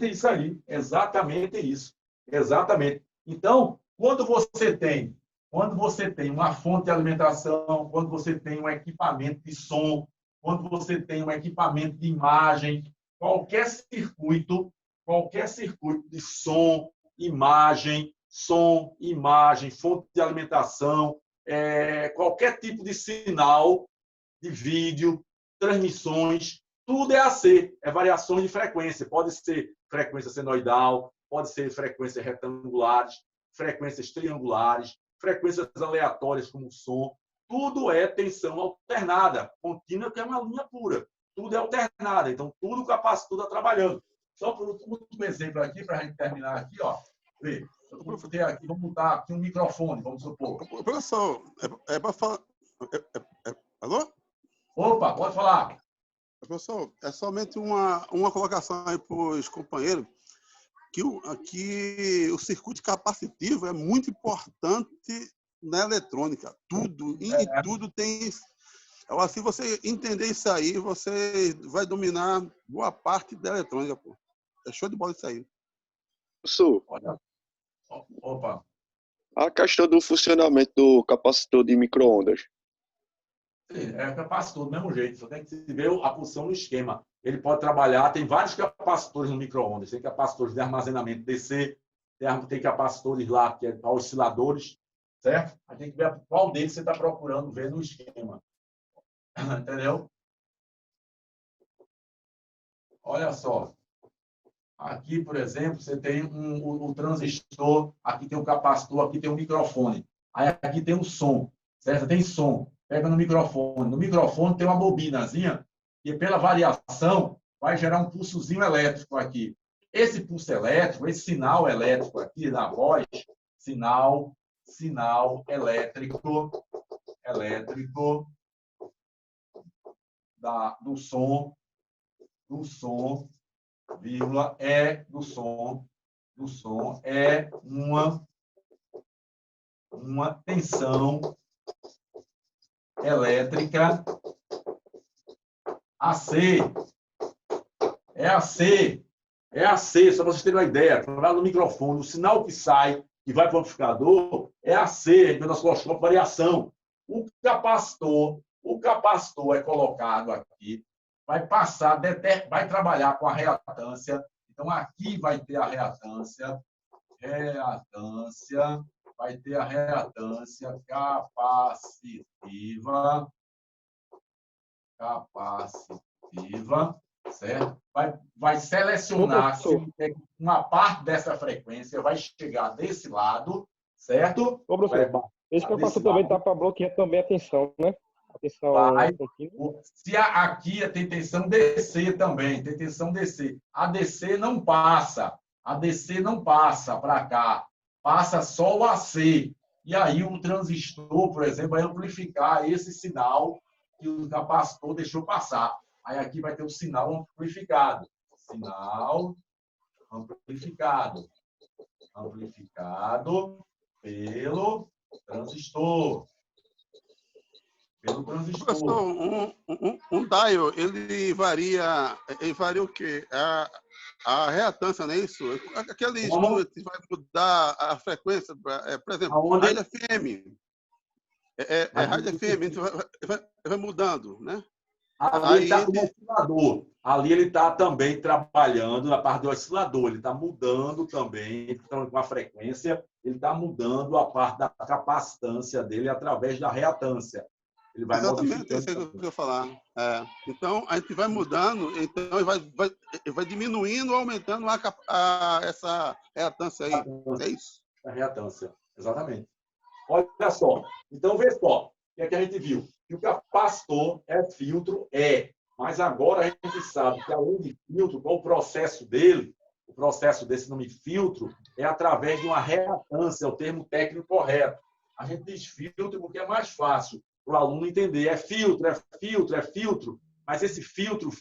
isso aí. Exatamente isso. Exatamente. Então, quando você tem uma fonte de alimentação, quando você tem um equipamento de som, quando você tem um equipamento de imagem, qualquer circuito de som, imagem, fonte de alimentação, qualquer tipo de sinal de vídeo, transmissões, tudo é AC, é variações de frequência. Pode ser frequência senoidal, pode ser frequências retangulares, frequências triangulares, frequências aleatórias como o som. Tudo é tensão alternada, contínua, que é uma linha pura. Tudo é alternada. Então, tudo o capacitor está trabalhando. Só por último exemplo aqui, para a gente terminar aqui, ó. Vê, vamos botar aqui um microfone, vamos supor. Professor, é para falar... Alô? Opa, pode falar. Professor, é somente uma colocação aí para os companheiros, que o circuito capacitivo é muito importante na eletrônica. Tudo, em tudo tem... Se você entender isso aí, você vai dominar boa parte da eletrônica, pô. É show de bola isso aí. Professor, Opa. a questão do funcionamento do capacitor de micro-ondas. É capacitor do mesmo jeito, só tem que ver a posição no esquema. Ele pode trabalhar, tem vários capacitores no micro-ondas, tem capacitores de armazenamento DC, tem capacitores lá que é para osciladores, certo? A gente tem que ver qual deles você está procurando ver no esquema. Entendeu? Olha só. Aqui, por exemplo, você tem um transistor, aqui tem um capacitor, aqui tem um microfone. Aí aqui tem um som, certo? Tem som. Pega no microfone. No microfone tem uma bobinazinha e pela variação vai gerar um pulsozinho elétrico aqui. Esse pulso elétrico, esse sinal elétrico aqui da voz, sinal elétrico do som, vírgula, do som é uma tensão elétrica AC. É AC, só para vocês terem uma ideia. Lá no microfone, o sinal que sai e vai para o amplificador é AC, pelo osciloscópio variação. O capacitor é colocado aqui, vai passar, vai trabalhar com a reatância. Então, aqui vai ter a reatância, vai ter a reatância capacitiva, certo? Vai selecionar se uma parte dessa frequência vai chegar desse lado, certo? Ô, professor, esse capacitor também está para bloquear também a tensão, né? A tensão contínua. Se aqui tem tensão DC também, tem tensão DC. A DC não passa para cá, passa só o AC. E aí o transistor, por exemplo, vai amplificar esse sinal que o capacitor deixou passar. Aí aqui vai ter o sinal amplificado. Sinal amplificado pelo transistor. Professor, um dial, ele varia o quê? A reatância, não é isso? Aquele que vai mudar a frequência, por exemplo, rádio FM. Rádio FM, vai mudando, né? Ali ele está também trabalhando na parte do oscilador. Ele está mudando também, com a frequência, ele está mudando a parte da capacitância dele através da reatância. Ele vai exatamente, isso que eu queria falar. Então, a gente vai mudando, então vai diminuindo ou aumentando essa reatância aí. É isso? A reatância, exatamente. Olha só. Então, vê só. O que é que a gente viu? Que o capacitor é filtro, mas agora a gente sabe que, além de filtro, qual o processo dele? O processo desse nome filtro é através de uma reatância, é o termo técnico correto. A gente diz filtro porque é mais fácil para o aluno entender. É filtro, mas esse filtro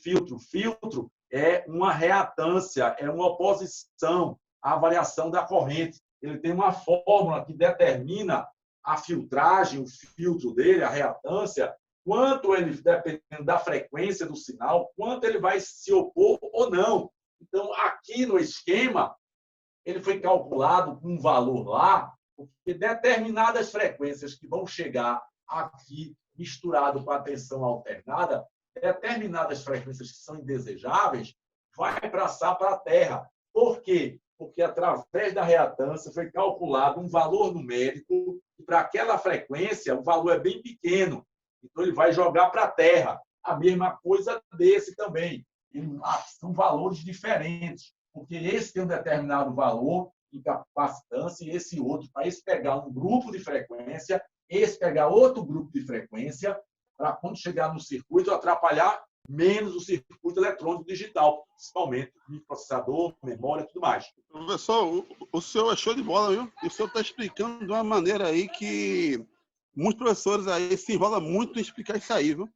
é uma reatância, é uma oposição à variação da corrente. ele tem uma fórmula que determina a filtragem, o filtro dele, a reatância, quanto ele, dependendo da frequência do sinal, quanto ele vai se opor ou não. Então, aqui no esquema, ele foi calculado com um valor lá, porque determinadas frequências que vão chegar aqui, misturado com a tensão alternada, determinadas frequências que são indesejáveis, vai passar para a Terra. Por quê? Porque, através da reatância, foi calculado um valor numérico, e para aquela frequência, o valor é bem pequeno. Então, ele vai jogar para a Terra. A mesma coisa desse também. São valores diferentes, porque esse tem um determinado valor em capacitância e esse outro. Para esse pegar um grupo de frequência, esse pegar outro grupo de frequência, para quando chegar no circuito, atrapalhar menos o circuito eletrônico digital, principalmente microprocessador, memória e tudo mais. Professor, o senhor é show de bola, viu? E o senhor está explicando de uma maneira aí que muitos professores aí se enrolam muito em explicar isso aí, viu?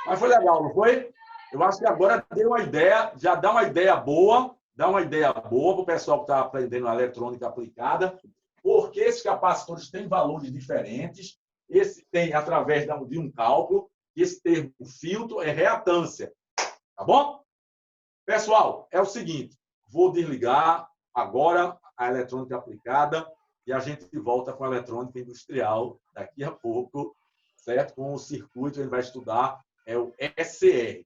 Mas foi legal, não foi? Eu acho que agora deu uma ideia, já dá uma ideia boa para o pessoal que está aprendendo a eletrônica aplicada, porque esses capacitores têm valores diferentes. Esse tem através de um cálculo, esse termo filtro é reatância. Tá bom? Pessoal, é o seguinte, vou desligar agora a eletrônica aplicada e a gente volta com a eletrônica industrial daqui a pouco, certo? Com o circuito, ele vai estudar, é o ECR,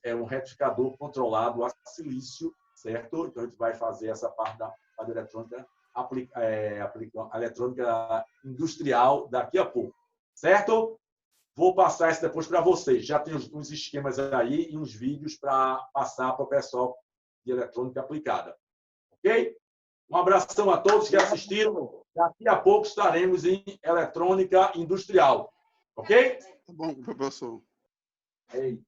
é um retificador controlado a silício, certo? Então, a gente vai fazer essa parte da eletrônica, a eletrônica industrial daqui a pouco, certo? Vou passar isso depois para vocês. Já tem uns esquemas aí e uns vídeos para passar para o pessoal de eletrônica aplicada. Ok? Um abração a todos que assistiram. Daqui a pouco estaremos em eletrônica industrial. Ok? Tá bom, professor. Ei.